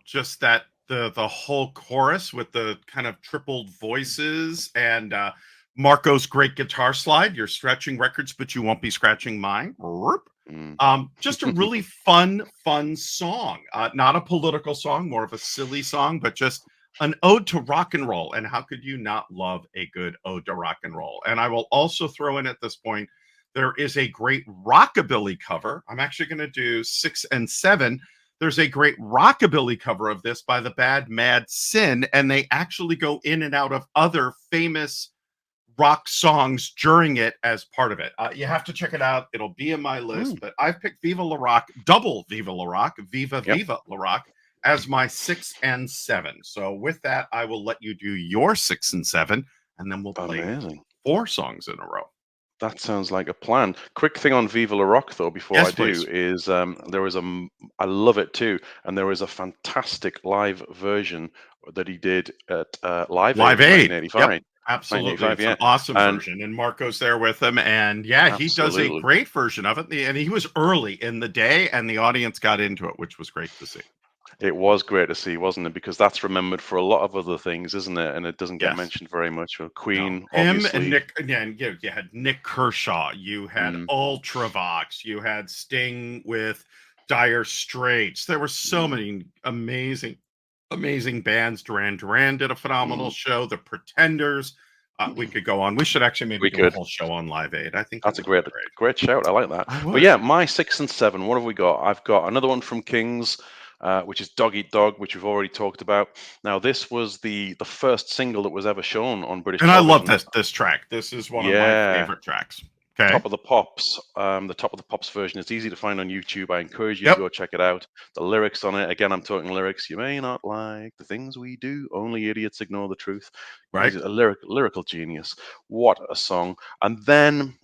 just that the whole chorus with the kind of tripled voices, and Marco's great guitar slide. You're stretching records, but you won't be scratching mine. Mm. Just a really fun song. Not a political song, more of a silly song, but just an ode to rock and roll. And how could you not love a good ode to rock and roll? And I will also throw in at this point, there is a great rockabilly cover. I'm actually going to do 6 and 7. There's a great rockabilly cover of this by the Bad Mad Sin, and they actually go in and out of other famous rock songs during it as part of it. You have to check it out. It'll be in my list, Mm. but I've picked Viva La Rock, double Viva La Rock, Yep. Viva La Rock as my 6 and 7. So with that, I will let you do your 6 and 7, and then we'll play Amazing. 4 songs in a row. That sounds like a plan. Quick thing on Viva La Rock, though, before Yes, I do, please. is there is I love it too, and there is a fantastic live version that he did at Live Aid Live in Aid. Yep. 1985. Absolutely. 1985, It's an yeah. awesome And version. And Marco's there with him. And yeah, he does a absolutely. great version of it. And he was early in the day, and the audience got into it, which was great to see. It was great to see, wasn't it? Because that's remembered for a lot of other things, isn't it? And it doesn't get Yes. mentioned very much. Well, No. Queen, Him and obviously. Nick, again, you had Nick Kershaw, you had Mm, Ultravox, you had Sting with Dire Straits. There were so mm, many amazing bands. Duran did a phenomenal mm. show. The Pretenders. We could go on. We should actually maybe We do a could. whole show on Live Aid. I think that That's a would be great, great. great shout. I like that. I But would. yeah, my 6 and 7. What have we got? I've got another one from Kings, which is "Dog Eat Dog," which we've already talked about. Now, this was the first single that was ever shown on British And I love television. this track. This is one of my Yeah, favorite tracks. Okay. Top of the Pops, the Top of the Pops version. It's easy to find on YouTube. I encourage you to Yep. go check it out. The lyrics on it, again, I'm talking lyrics. You may not like the things we do. Only idiots ignore the truth. Right. He's a lyrical genius. What a song! And then,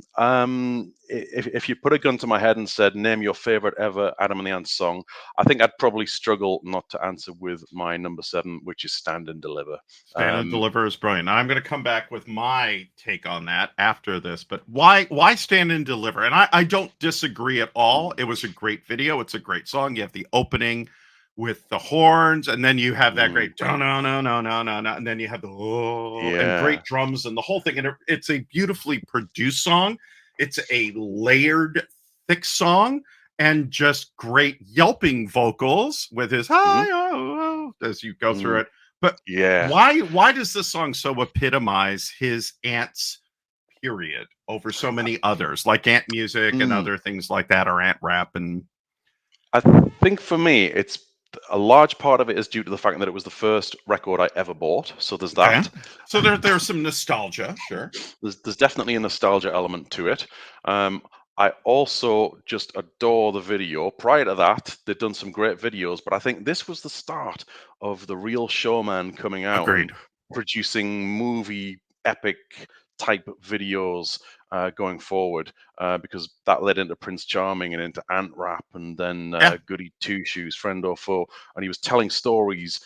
if you put a gun to my head and said, "Name your favorite ever Adam and the Ants song," I think I'd probably struggle not to answer with my number 7, which is "Stand and Deliver." Stand and Um, Deliver is brilliant. Now, I'm going to come back with my take on that after this, but why Stand and Deliver? And I don't disagree at all. It was a great video. It's a great song. You have the opening with the horns, and then you have that mm, great no no no no no no no, and then you have the oh and yeah. great drums and the whole thing. And it's a beautifully produced song. It's a layered, thick song, and just great yelping vocals with his Hmm. hi oh, oh, as you go through Mm, it. But yeah. why does this song so epitomize his Ants period over so many others like Ant Music and Mm. other things like that, or Ant Rap? And I think for me, it's a large part of it is due to the fact that it was the first record I ever bought. So there's okay, that. so there's some nostalgia, sure. There's definitely a nostalgia element to it. I also just adore the video. Prior to that, they'd done some great videos, but I think this was the start of the real showman coming out and Agreed. producing movie epic type videos going forward, because that led into Prince Charming and into Ant Rap and then Yeah. Goody Two Shoes, Friend or Foe, and he was telling stories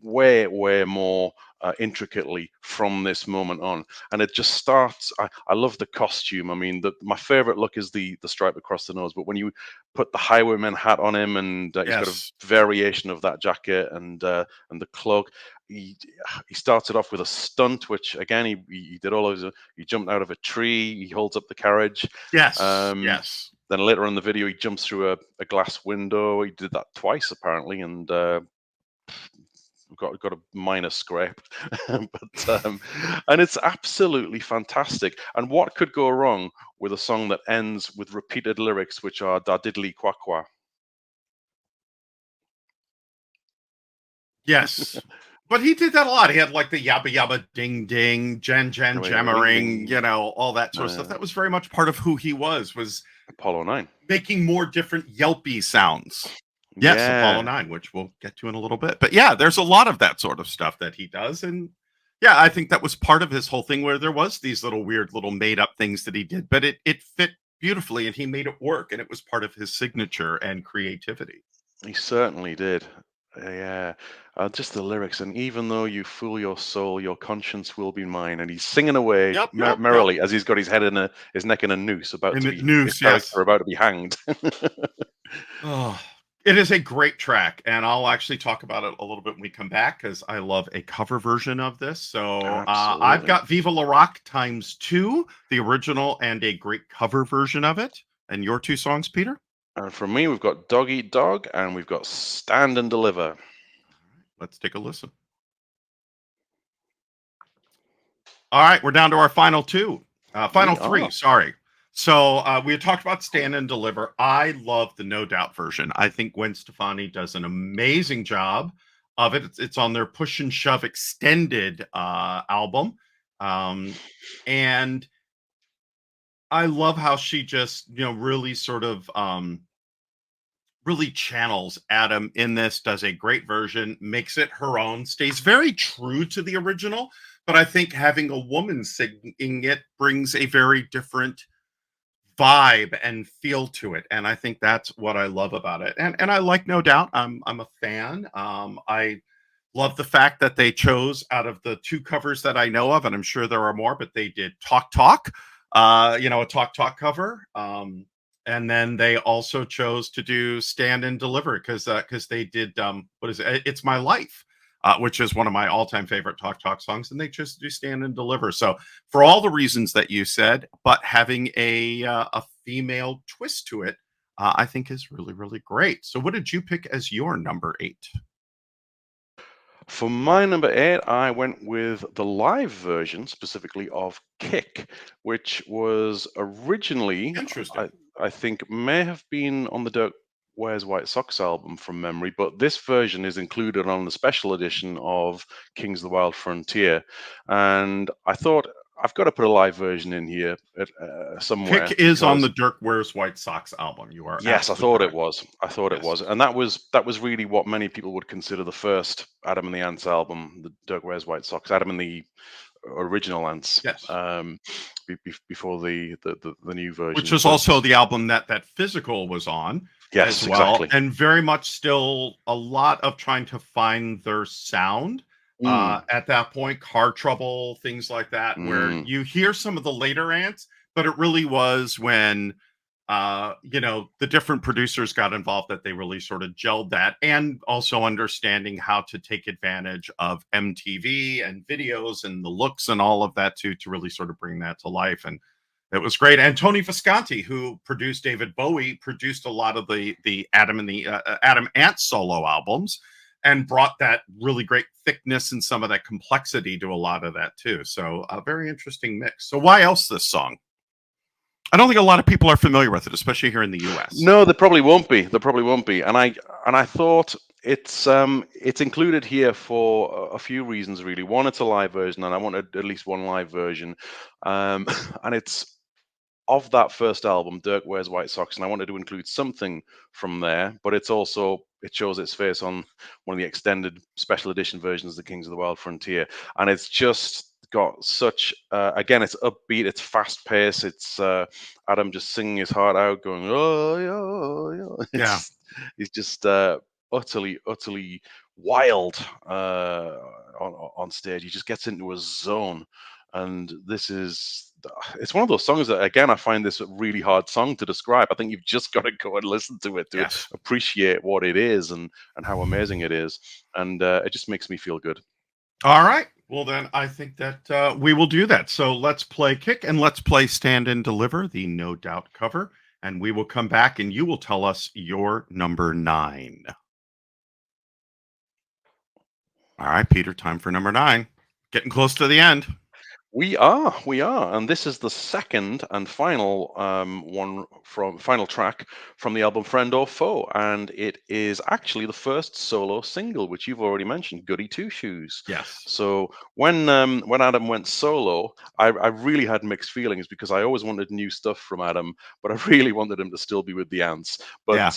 way more intricately from this moment on, and it just starts. I love the costume. I mean, my favorite look is the stripe across the nose, but when you put the highwayman hat on him and he's got a Yes. variation of that jacket and the cloak, he started off with a stunt, which again he did all of his. He jumped out of a tree, he holds up the carriage. Yes. um Yes. then later in the video he jumps through a glass window. He did that twice apparently, and got a minor scrape, but and it's absolutely fantastic. And what could go wrong with a song that ends with repeated lyrics, which are "da diddly qua qua"? Yes. But he did that a lot. He had like the yabba yabba ding ding, jen Yabba yabba ding jammering, ding. all that sort of stuff. Uh, That was very much part of who he was Apollo 9. making more different yelpy sounds. Yes, Apollo Yeah, 9, which we'll get to in a little bit. But yeah, there's a lot of that sort of stuff that he does. And yeah, I think that was part of his whole thing, where there was these little weird little made up things that he did, but it fit beautifully and he made it work, and it was part of his signature and creativity. he certainly did. Yeah, just the lyrics. And even though you fool your soul, your conscience will be mine. And he's singing away Yep, yep, yep. merrily as he's got his head in his neck in a noose, about And to the be his noose, character yes. about to be hanged. Oh, it is a great track, and I'll actually talk about it a little bit when we come back because I love a cover version of this. So I've Absolutely. got Viva La Rock times two, the original and a great cover version of it. And your two songs, Peter? And from me, we've got Dog Eat Dog and we've got Stand and Deliver. Let's take a listen. All right, we're down to our final two, final We three. are. Sorry. So we had talked about Stand and Deliver. I love the No Doubt version. I think Gwen Stefani does an amazing job of it. It's on their Push and Shove extended album, and I love how she just really sort of really channels Adam in this, does a great version, makes it her own, stays very true to the original. But I think having a woman singing it brings a very different vibe and feel to it. And I think that's what I love about it. And I like No Doubt. I'm a fan. I love the fact that they chose, out of the two covers that I know of, and I'm sure there are more, but they did Talk Talk, a Talk Talk cover. And then they also chose to do Stand and Deliver because they did what is it? It's My Life, which is one of my all-time favorite Talk Talk songs, and they chose to do Stand and Deliver. So for all the reasons that you said, but having a female twist to it, I think is really really great. So what did you pick as your number 8? For my number 8, I went with the live version, specifically of Kick, which was originally, Interesting. I, I think, may have been on the Dirk Wears White Socks album from memory, but this version is included on the special edition of Kings of the Wild Frontier. And I thought I've got to put a live version in here somewhere, Kick is on because the Dirk Wears White Socks album. You are yes, I absolutely thought it correct. was. I thought it Yes. was, and that was really what many people would consider the first Adam and the Ants album, the Dirk Wears White Socks, Adam and the original Ants, Yes. before the new Which versions. is But also the album that Physical was on as yes, well, exactly. and very much still a lot of trying to find their sound Mm, at that point, Car Trouble, things like that, where mm, you hear some of the later Ants, but it really was when the different producers got involved that they really sort of gelled that, and also understanding how to take advantage of MTV and videos and the looks and all of that too, to really sort of bring that to life. And it was great. And Tony Visconti, who produced David Bowie, produced a lot of the Adam and the Adam Ant solo albums, and brought that really great thickness and some of that complexity to a lot of that too. So a very interesting mix. So why else this song? I don't think a lot of people are familiar with it, especially here in the U.S. no, there probably won't be. There probably won't be. And I thought it's included here for a few reasons really. One, it's a live version, and I wanted at least one live version, and it's of that first album, Dirk Wears White Socks, and I wanted to include something from there, but it shows its face on one of the extended special edition versions of the Kings of the Wild Frontier, and it's just got such again, it's upbeat, it's fast paced, it's Adam just singing his heart out, going oh yeah, oh, yeah. Yeah. It's just utterly wild on stage. He just gets into a zone, and it's one of those songs that, again, I find this a really hard song to describe. I think you've just got to go and listen to it to Yes. appreciate what it is and how amazing it is, and it just makes me feel good. All right. Well, then I think that we will do that. So let's play Kick and let's play Stand and Deliver, the No Doubt cover. And we will come back and you will tell us your number 9. All right, Peter, time for number 9. Getting close to the end. We are, and this is the second and final final track from the album Friend or Foe, and it is actually the first solo single, which you've already mentioned, Goody Two Shoes. Yes. So when Adam went solo, I really had mixed feelings because I always wanted new stuff from Adam, but I really wanted him to still be with the Ants. Yeah.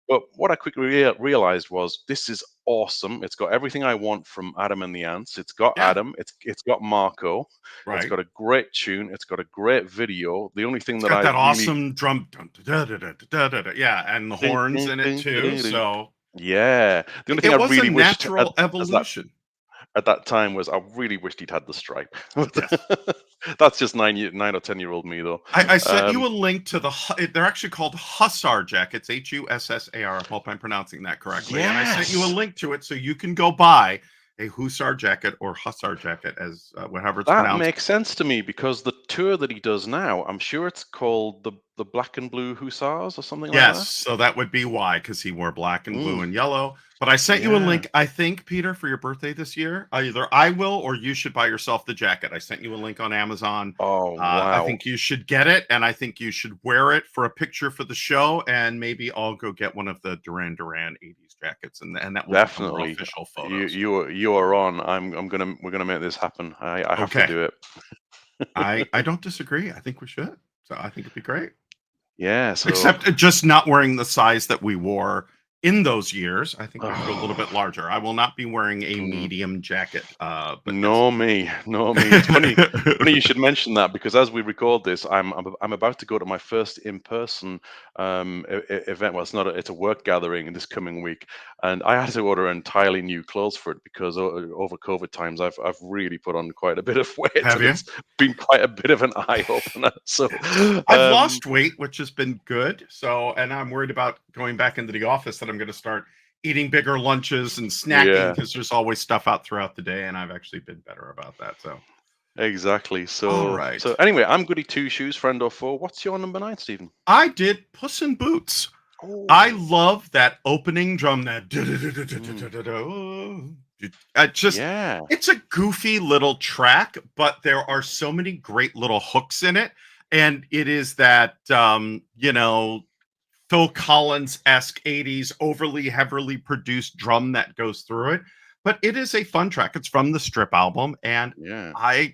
But what I quickly realized was this is awesome. It's got everything I want from Adam and the Ants. It's got Yeah. Adam. It's got Marco. It's Right. got a great tune. It's got a great video. The only thing It's that got I that really awesome drum. Dun, da, da, da, da, da, da, yeah. And the ding, horns ding, in it ding, too. ding, ding. So Yeah, the only thing it I was a really wished natural as that evolution. at that time was I really wished he'd had the stripe. Yes. That's just 9 or 10-year-old me though. I sent Um, you a link to they're actually called Hussar jackets, Hussar. I hope I'm pronouncing that correctly. And I sent you a yes, link to it so you can go buy a Hussar jacket or Hussar jacket, as whatever it's that pronounced. makes sense to me because the tour that he does now, I'm sure it's called the Black and Blue Hussars or something like Yes, that. so that would be why, because he wore black and blue Mm, and yellow. But I sent you a yeah. link, I think, Peter, for your birthday this year. Either I will or you should buy yourself the jacket. I sent you a link on Amazon. Oh I wow. think you should get it, and I think you should wear it for a picture for the show, and maybe I'll go get one of the Duran Duran 80s jackets, and that will become our Definitely. official You photos. you are you are on. We're gonna make this happen. I have to Okay. do it. I don't disagree. I think we should. So I think it'd be great. Yeah, so Except just not wearing the size that we wore in those years. I think we should go a little bit larger. I will not be wearing a mm, medium jacket. But yes. no me, no me. It's funny you should mention that because as we record this, I'm about to go to my first in-person event. Well, it's a work gathering in this coming week, and I had to order entirely new clothes for it because over COVID times I've really put on quite a bit of weight, Have and you? it's been quite a bit of an eye opener. So, I've um, lost weight, which has been good. So, and I'm worried about going back into the office that I'm going to start eating bigger lunches and snacking yeah. because there's always stuff out throughout the day. And I've actually been better about that. So, Exactly. all So right. anyway, I'm Goody Two Shoes, friend or foe. What's your number 9, Stephen? I did Puss in Boots. I Oh, love that opening drum, that mm, just yeah. it's a goofy little track, but there are so many great little hooks in it. And it is that Phil Collins-esque 80s overly heavily produced drum that goes through it. but it is a fun track. It's from the Strip album, and Yeah.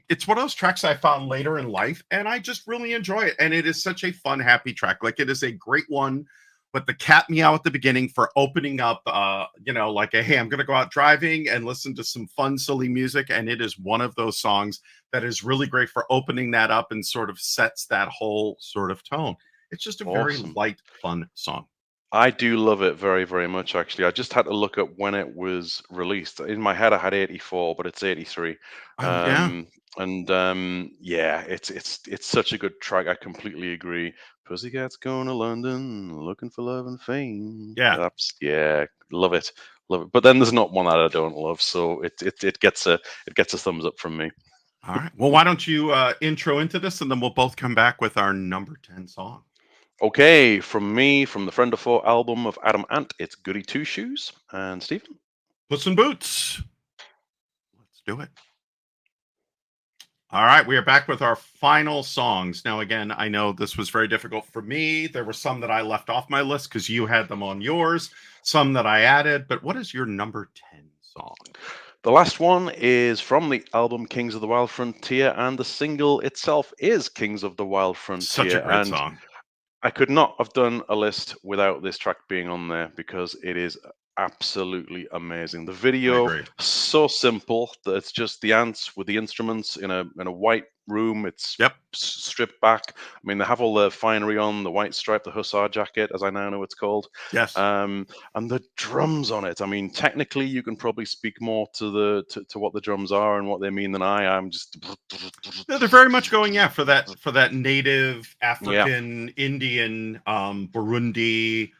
it's one of those tracks I found later in life, and I just really enjoy it. And it is such a fun, happy track. Like it is a great one with the cat meow at the beginning for opening up, like a hey, I'm gonna go out driving and listen to some fun, silly music. And it is one of those songs that is really great for opening that up and sort of sets that whole sort of tone. It's just a very Awesome. light, fun song. I do love it very, very much, actually. I just had to look up when it was released. In my head, I had 84, but it's 83. Oh yeah. Yeah, it's such a good track. I completely agree. Pussycat's going to London, looking for love and fame. Yeah. Yeah, love it, love it. But then there's not one that I don't love, so it gets a thumbs up from me. All right. Well, why don't you intro into this, and then we'll both come back with our number 10 song. Okay, from me, from the Friend of Four album of Adam Ant, it's Goody Two Shoes. And Stephen? Puss in Boots. Let's do it. All right, we are back with our final songs. Now, again, I know this was very difficult for me. There were some that I left off my list because you had them on yours, some that I added. But what is your number 10 song? The last one is from the album Kings of the Wild Frontier, and the single itself is Kings of the Wild Such a Frontier. great And song. I could not have done a list without this track being on there because it is absolutely amazing. The I video, agree. so simple that it's just the ants with the instruments in a white room. It's Yep. stripped back. I mean, they have all the finery on, the white stripe, the hussar jacket, as I now know it's called, Yes. and the drums on it. I mean, technically, you can probably speak more to what the drums are and what they mean than I am. Just No, they're very much going, yeah, for that native yeah. African, Indian, Burundi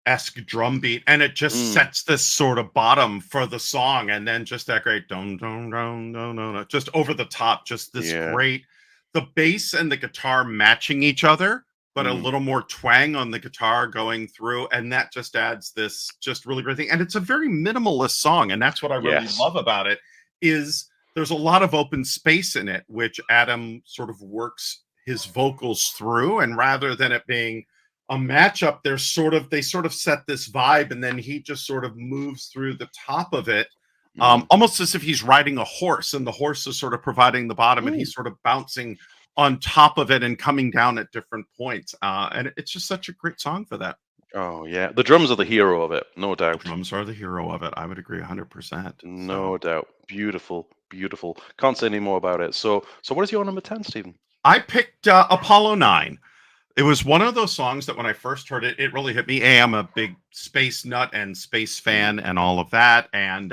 esque drum beat, and it just Mm, sets this sort of bottom for the song, and then just that great dum dum dum dum dum, just over the top, just this yeah. great, the bass and the guitar matching each other, but a Mm, little more twang on the guitar going through, and that just adds this just really great thing. And it's a very minimalist song, and that's what I really yes. love about it. Is there's a lot of open space in it, which Adam sort of works his vocals through, and rather than it being a matchup, they sort of set this vibe, and then he just sort of moves through the top of it, Mm. almost as if he's riding a horse, and the horse is sort of providing the bottom, and Ooh. he's sort of bouncing on top of it and coming down at different points. And it's just such a great song for that. Oh yeah, the drums are the hero of it, no The doubt. drums are the hero of it. I would agree 100%. So No doubt. Beautiful, beautiful. Can't say any more about it. So what is your number 10, Stephen? I picked Apollo 9. It was one of those songs that when I first heard it, it really hit me. I'm a big space nut and space Mm, fan and all of that. And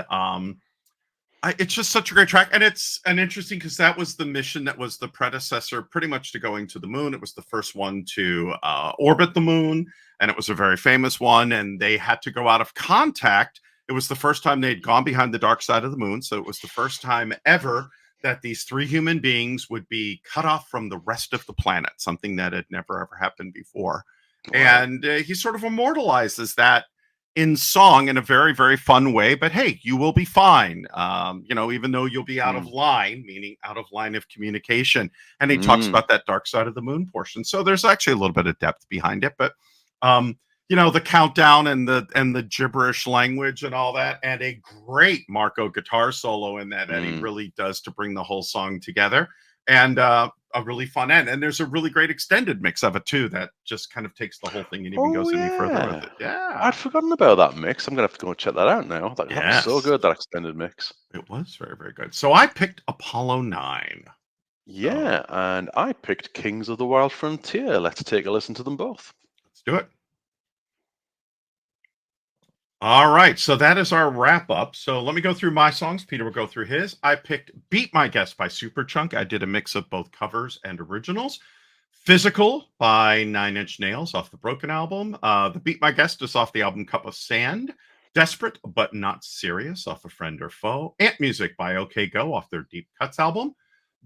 it's just such a great track. And it's an interesting because that was the mission that was the predecessor pretty much to going to the moon. It was the first one to orbit the moon. And it was a very famous one. And they had to go out of contact. It was the first time they'd gone behind the dark side of the moon. So it was the first time ever that these three human beings would be cut off from the rest of the planet, something that had never ever happened before. wow. And he sort of immortalizes that in song in a very, very fun way. But hey, you will be fine. Even though you'll be out of Mm, line, meaning out of line of communication. And he talks mm, about that dark side of the moon portion. So there's actually a little bit of depth behind it. But the countdown and the gibberish language and all that, and a great Marco guitar solo in that he mm. really does to bring the whole song together, and a really fun end. And there's a really great extended mix of it too that just kind of takes the whole thing and even Oh goes any further with yeah. it. Yeah, I'd forgotten about that mix. I'm gonna have to go and check that out now. That was so yes, good, that extended mix. it was very, very good. So I picked Apollo 9. So Yeah, and I picked Kings of the Wild Frontier. Let's take a listen to them both. let's do it. All right, so that is our wrap up. So let me go through my songs. Peter will go through his. I picked Beat My Guest by Superchunk. I did a mix of both covers and originals. Physical by Nine Inch Nails off the Broken album. The Beat My Guest is off the album Cup of Sand. Desperate but Not Serious off of Friend or Foe. Antmusic by OK Go off their Deep Cuts album.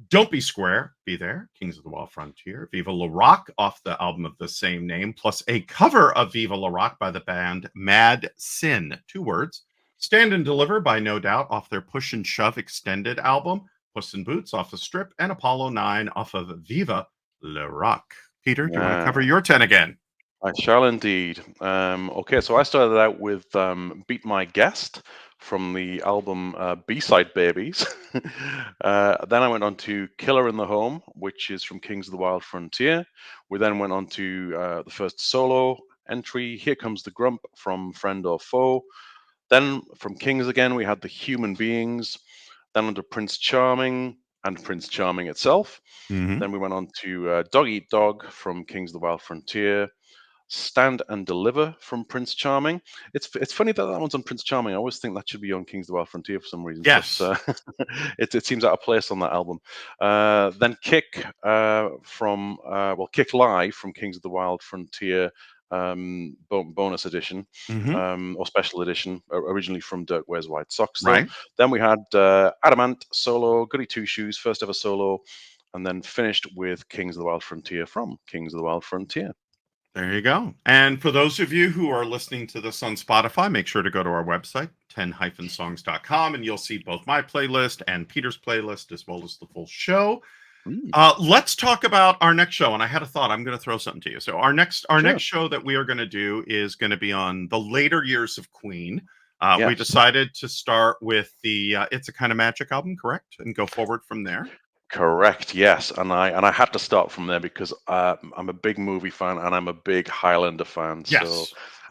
Don't Be Square, Be There, Kings of the Wild Frontier. Viva La Rock off the album of the same name, plus a cover of Viva La Rock by the band Mad Sin, 2 words. Stand and Deliver by No Doubt off their Push and Shove extended album. Puss in Boots off the Strip, and Apollo 9 off of Viva La Rock. Peter, do you want to cover Yeah. your 10 again? I shall indeed. Okay, so I started out with Beat My Guest from the album B-Side Babies. Then I went on to Killer in the Home, which is from Kings of the Wild Frontier. We then went on to the first solo entry, Here Comes the Grump from Friend or Foe. Then from Kings again, we had The Human Beings. Then under Prince Charming and Prince Charming itself. Mhm. Then we went on to Dog Eat Dog from Kings of the Wild Frontier. Stand and Deliver from Prince Charming. It's funny that one's on Prince Charming. I always think that should be on Kings of the Wild Frontier for some reason. Yes. But it seems out of place on that album. Then Kick from Kick Live from Kings of the Wild Frontier bonus edition or special edition, originally from Dirk Wears White Socks. Right. Then we had Adamant solo, Goody Two Shoes, first ever solo, and then finished with Kings of the Wild Frontier from Kings of the Wild Frontier. There you go. And for those of you who are listening to this on Spotify, make sure to go to our website, 10-songs.com, and you'll see both my playlist and Peter's playlist, as well as the full show. Let's talk about our next show. And I had a thought. I'm going to throw something to you. So our next show that we are going to do is going to be on the later years of Queen. Yes. We decided to start with the It's a Kind of Magic album, correct? And go forward from there. Correct. Yes, and I had to start from there because I'm a big movie fan and I'm a big Highlander fan. Yes. So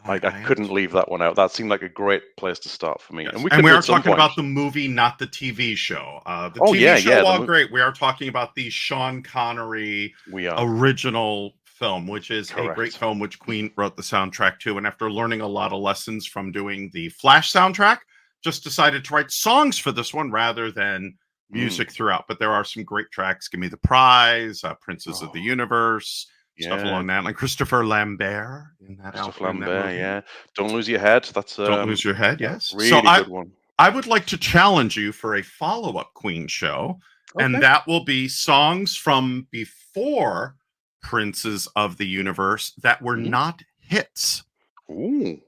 I couldn't leave that one out. That seemed like a great place to start for me. Yes. And we are talking about the movie, not the TV show. The TV show, while great, we are talking about the Sean Connery original film, which is a great film, which Queen wrote the soundtrack to. And after learning a lot of lessons from doing the Flash soundtrack, just decided to write songs for this one rather than music throughout. But there are some great tracks. Give Me the Prize, Princes of the Universe, stuff along that, like Christopher Lambert in that. Christopher Lambert, Don't Lose Your Head. That's Don't Lose Your Head. Yes, really good one. I would like to challenge you for a follow-up Queen show, and that will be songs from before Princes of the Universe that were not hits. Ooh.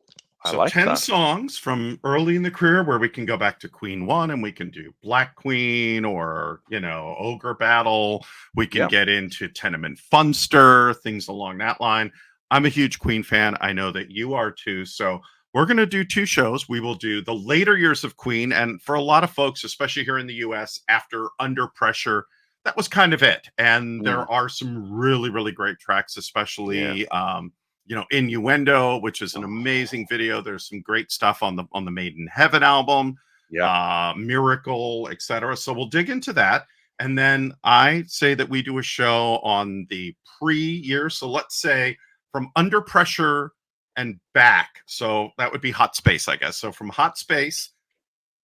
So 10 songs from early in the career where we can go back to Queen 1 and we can do Black Queen or, Ogre Battle. We can get into Tenement Funster, things along that line. I'm a huge Queen fan. I know that you are too. So we're going to do 2 shows. We will do the later years of Queen. And for a lot of folks, especially here in the US, after Under Pressure, that was kind of it. And there are some really, really great tracks, especially Innuendo, which is an amazing video. There's some great stuff on the Made in Heaven album, Miracle, etc. So we'll dig into that. And then I say that we do a show on the pre-year. So let's say from Under Pressure and back. So that would be Hot Space, I guess. So from Hot Space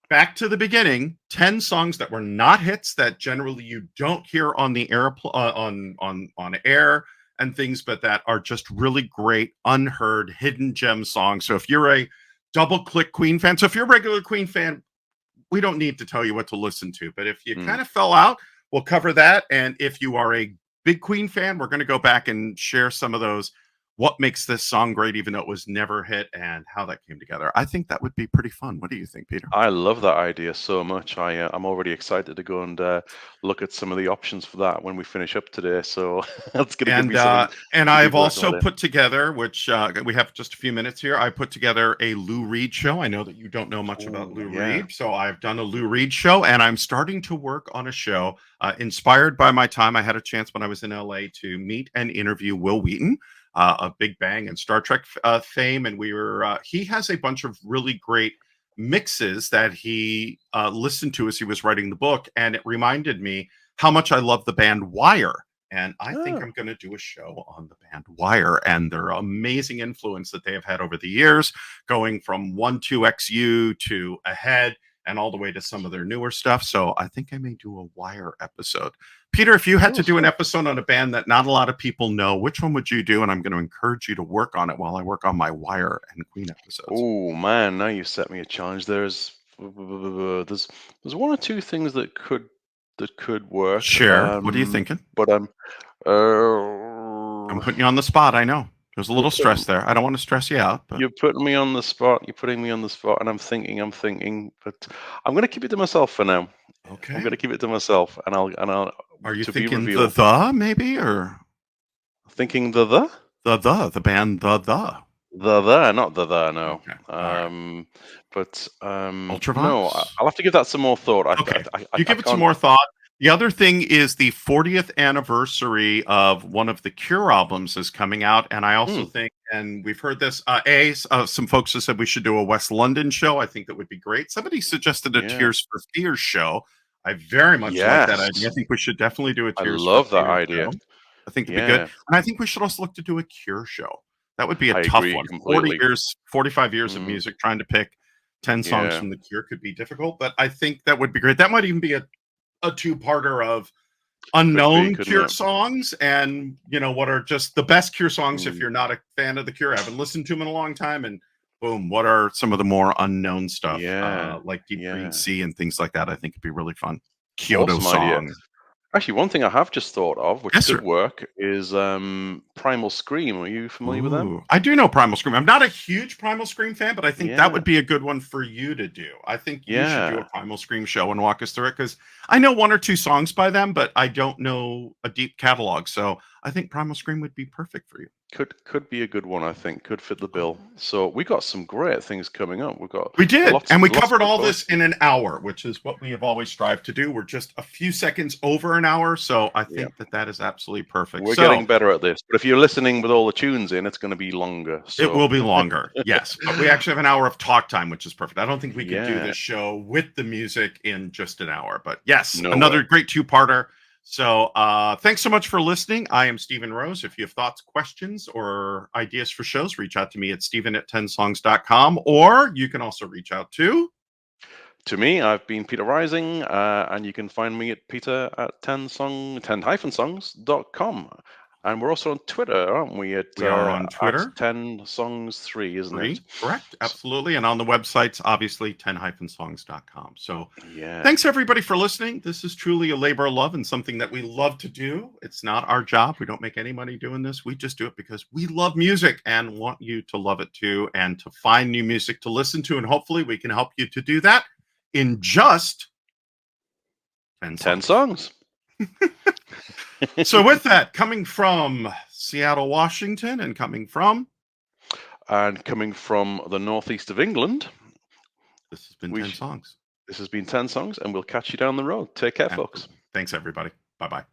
back to the beginning, 10 songs that were not hits that generally you don't hear on the air on air and things, but that are just really great, unheard, hidden gem songs. So if you're a double click Queen fan, so if you're a regular Queen fan, we don't need to tell you what to listen to. But if you kind of fell out, we'll cover that. And if you are a big Queen fan, we're going to go back and share some of those. What makes this song great, even though it was never hit, and how that came together. I think that would be pretty fun. What do you think, Peter? I love that idea so much. I'm already excited to go and look at some of the options for that when we finish up today. So that's going to give me something. And I've also put together, which we have just a few minutes here. I put together a Lou Reed show. I know that you don't know much about Lou Reed, so I've done a Lou Reed show, and I'm starting to work on a show inspired by my time. I had a chance when I was in LA to meet and interview Will Wheaton of Big Bang and Star Trek fame, and we were. He has a bunch of really great mixes that he listened to as he was writing the book, and it reminded me how much I love the band Wire. And I think I'm going to do a show on the band Wire and their amazing influence that they have had over the years, going from 12XU to Ahead and all the way to some of their newer stuff. So I think I may do a Wire episode. Peter, if you had to do an episode on a band that not a lot of people know, which one would you do? And I'm going to encourage you to work on it while I work on my Wire and Queen episodes. Oh man, now you set me a challenge. There's one or two things that could work. Sure. What are you thinking? But I'm putting you on the spot. I know. There's a little stress there. I don't want to stress you out. But... You're putting me on the spot. You're putting me on the spot, and I'm thinking. But I'm going to keep it to myself for now. Okay. I'm going to keep it to myself, and I'll. Are you thinking the maybe, or thinking the band the not the no. Okay. But no, Ultravox. I'll have to give that some more thought. Okay. I You give it some can't. more thought. The other thing is the 40th anniversary of one of the Cure albums is coming out, and I also Hmm, think, and we've heard this, some folks have said we should do a West London show. I think that would be great. Somebody suggested a yeah. Tears for Fears show. I very much like that idea. I Yes. think we should definitely do a I Tears for love that Fears idea. show. I think it'd be good. Yeah. And I think we should also look to do a Cure show. That would be a I tough agree one. 40 completely. years, 45 years of Mm, music, trying to pick 10 songs yeah. from the Cure could be difficult, but I think that would be great. That might even be a two-parter of Could be, unknown couldn't Cure it? songs and, what are just the best Cure songs if Mm, you're not a fan of the Cure, haven't listened to them in a long time, and boom, what are some of the more unknown stuff, yeah. like Deep Green Yeah. Sea and things like that. I think it'd be really fun. Kyoto Awesome idea. Song. Actually, one thing I have just thought of, which Yes, could sir. work, is Primal Scream. Are you familiar with them? Ooh, I do know Primal Scream. I'm not a huge Primal Scream fan, but I think that Yeah. would be a good one for you to do. I think you should do a Yeah. Primal Scream show and walk us through it because I know one or two songs by them, but I don't know a deep catalog. So I think Primal Scream would be perfect for you. Could be a good one, I think. Could fit the bill. So we got some great things coming up. We did, Lots and we lots covered to look all forward this to. in an hour, which is what we have always strived to do. We're just a few seconds over an hour, so I Yeah. think that is absolutely perfect. We're So getting better at this. But if you're listening with all the tunes in, it's going to be longer. it So will be longer, yes, but we actually have an hour of talk time, which is perfect. I don't think we could do yeah, this show with the music in just an hour, but yes, no way. another great two-parter. So thanks so much for listening. I am Stephen Rose. If you have thoughts, questions, or ideas for shows, reach out to me at steven@10songs.com, or you can also reach out to To me, I've been Peter Rising, and you can find me at peter at 10-songs.com. And we're also on Twitter, aren't we? we are on At Twitter. 10songs3, isn't it? Free, correct, S absolutely. And on the websites, obviously 10-songs.com. So yeah, thanks everybody for listening. This is truly a labor of love and something that we love to do. It's not our job. We don't make any money doing this. We just do it because we love music and want you to love it too and to find new music to listen to. And hopefully we can help you to do that in just 10 10 songs. songs. So with that, coming from Seattle, Washington, and coming from And coming from the northeast of England, this has been we 10 songs. this has been 10 songs, and we'll catch you down the road. Take care, folks. Absolutely. Thanks everybody. Bye-bye.